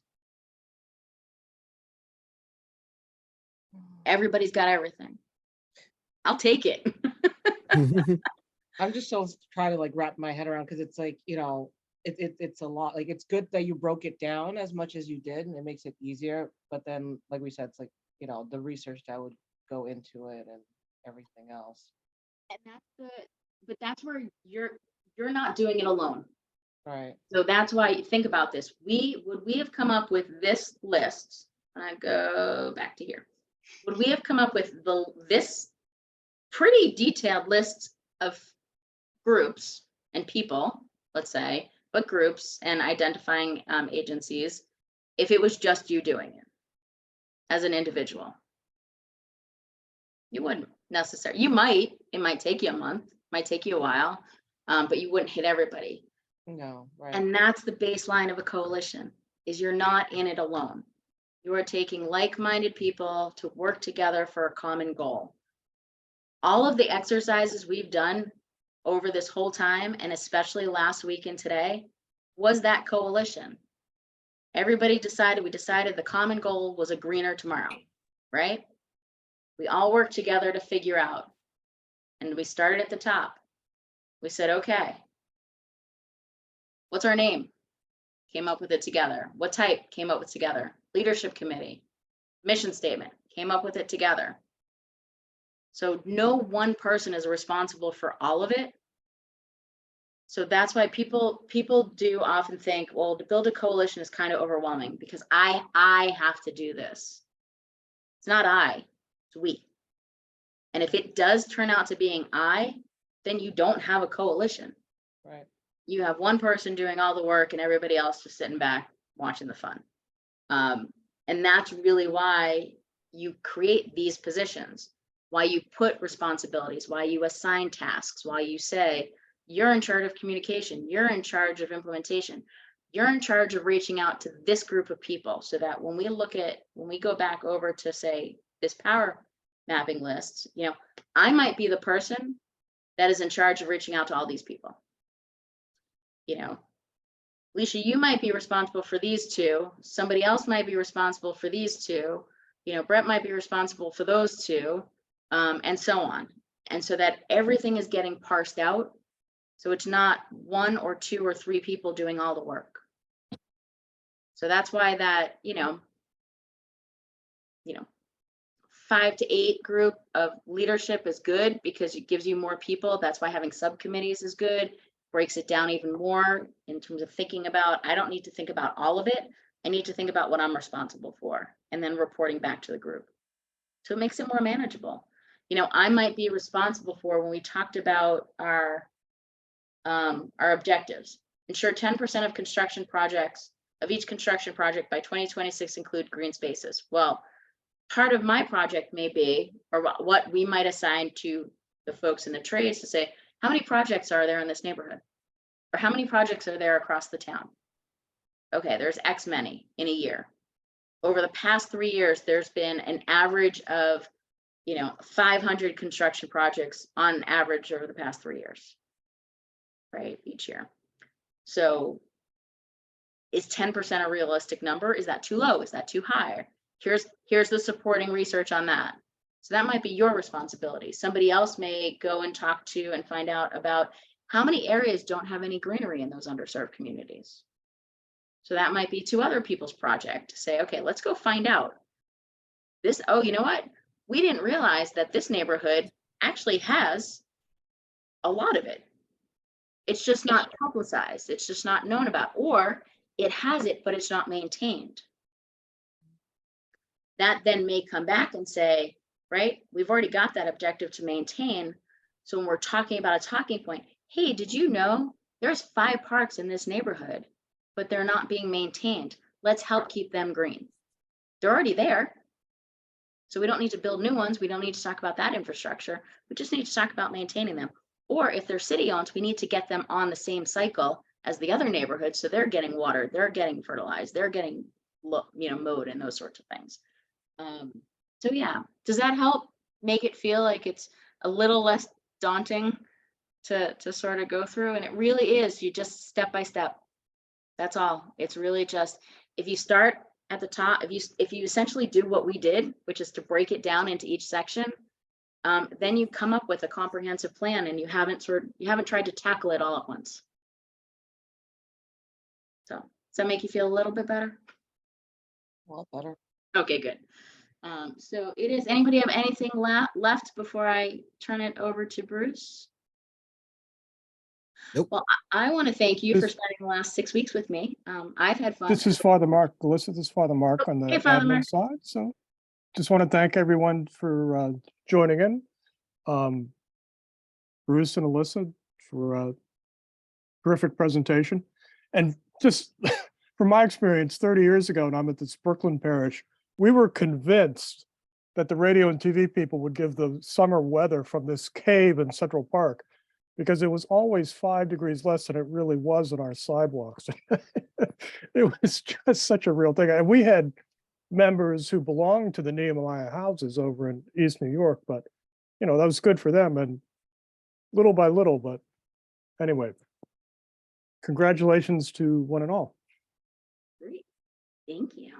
Everybody's got everything. I'll take it. I'm just so trying to like wrap my head around, because it's like, it's a lot. Like, it's good that you broke it down as much as you did, and it makes it easier. But then, like we said, it's like, the research that would go into it and everything else. And that's where you're not doing it alone. Right. So that's why you think about this. Would we have come up with this list? I go back to here. Would we have come up with this pretty detailed list of groups and people, let's say, but groups and identifying agencies, if it was just you doing it as an individual? You wouldn't necessarily. It might take you a month, might take you a while, but you wouldn't hit everybody. No, right. And that's the baseline of a coalition, is you're not in it alone. You are taking like-minded people to work together for a common goal. All of the exercises we've done over this whole time, and especially last week and today, was that coalition. We decided the common goal was a greener tomorrow, right? We all worked together to figure out, and we started at the top. We said, okay, what's our name? Came up with it together. What type? Came up with together. Leadership committee, mission statement, came up with it together. So no one person is responsible for all of it. So that's why people do often think, well, to build a coalition is kind of overwhelming because I have to do this. It's not I, it's we. And if it does turn out to being I, then you don't have a coalition. Right. You have one person doing all the work and everybody else just sitting back watching the fun. And that's really why you create these positions, why you put responsibilities, why you assign tasks, why you say, you're in charge of communication, you're in charge of implementation, you're in charge of reaching out to this group of people, so that when we go back over to, say, this power mapping list, I might be the person that is in charge of reaching out to all these people. Alicia, you might be responsible for these two. Somebody else might be responsible for these two. Brett might be responsible for those two, and so on. And so that everything is getting parsed out. So it's not one or two or three people doing all the work. So that's why that, 5 to 8 group of leadership is good, because it gives you more people. That's why having subcommittees is good. Breaks it down even more in terms of thinking about, I don't need to think about all of it. I need to think about what I'm responsible for, and then reporting back to the group. So it makes it more manageable. I might be responsible for, when we talked about our objectives, ensure 10% of construction projects of each construction project by 2026 include green spaces. Well, part of my project may be, or what we might assign to the folks in the trades to say, how many projects are there in this neighborhood? Or how many projects are there across the town? Okay, there's X many in a year. Over the past 3 years, there's been an average of, 500 construction projects on average over the past 3 years. Right, each year. So is 10% a realistic number? Is that too low? Is that too high? Here's the supporting research on that. So that might be your responsibility. Somebody else may go and talk to and find out about how many areas don't have any greenery in those underserved communities. So that might be to other people's project to say, okay, let's go find out this. Oh, you know what? We didn't realize that this neighborhood actually has a lot of it. It's just not publicized. It's just not known about, or it has it, but it's not maintained. That then may come back and say, right, we've already got that objective to maintain. So when we're talking about a talking point, hey, did you know there's 5 parks in this neighborhood, but they're not being maintained? Let's help keep them green. They're already there. So we don't need to build new ones. We don't need to talk about that infrastructure. We just need to talk about maintaining them. Or if they're city owned, we need to get them on the same cycle as the other neighborhoods. So they're getting watered, they're getting fertilized, they're getting, mowed and those sorts of things. So yeah, does that help make it feel like it's a little less daunting to sort of go through? And it really is, you just step by step. That's all. It's really just, if you start at the top, if you essentially do what we did, which is to break it down into each section, then you come up with a comprehensive plan and you haven't tried to tackle it all at once. So does that make you feel a little bit better? Well, better. Okay, good. So it is, anybody have anything left before I turn it over to Bruce? Nope. Well, I want to thank you for This- spending the last 6 weeks with me. I've had fun. This is Father Mark, Alyssa, this is Father Mark on the Hey, Father Mark. admin side, so just want to thank everyone for joining in. Bruce and Alyssa for a terrific presentation. And just from my experience, 30 years ago, and I'm at this Brooklyn parish, we were convinced that the radio and TV people would give the summer weather from this cave in Central Park, because it was always 5 degrees less than it really was on our sidewalks. It was just such a real thing. And we had members who belonged to the Nehemiah houses over in East New York, but that was good for them, and little by little, but anyway, congratulations to one and all. Great. Thank you.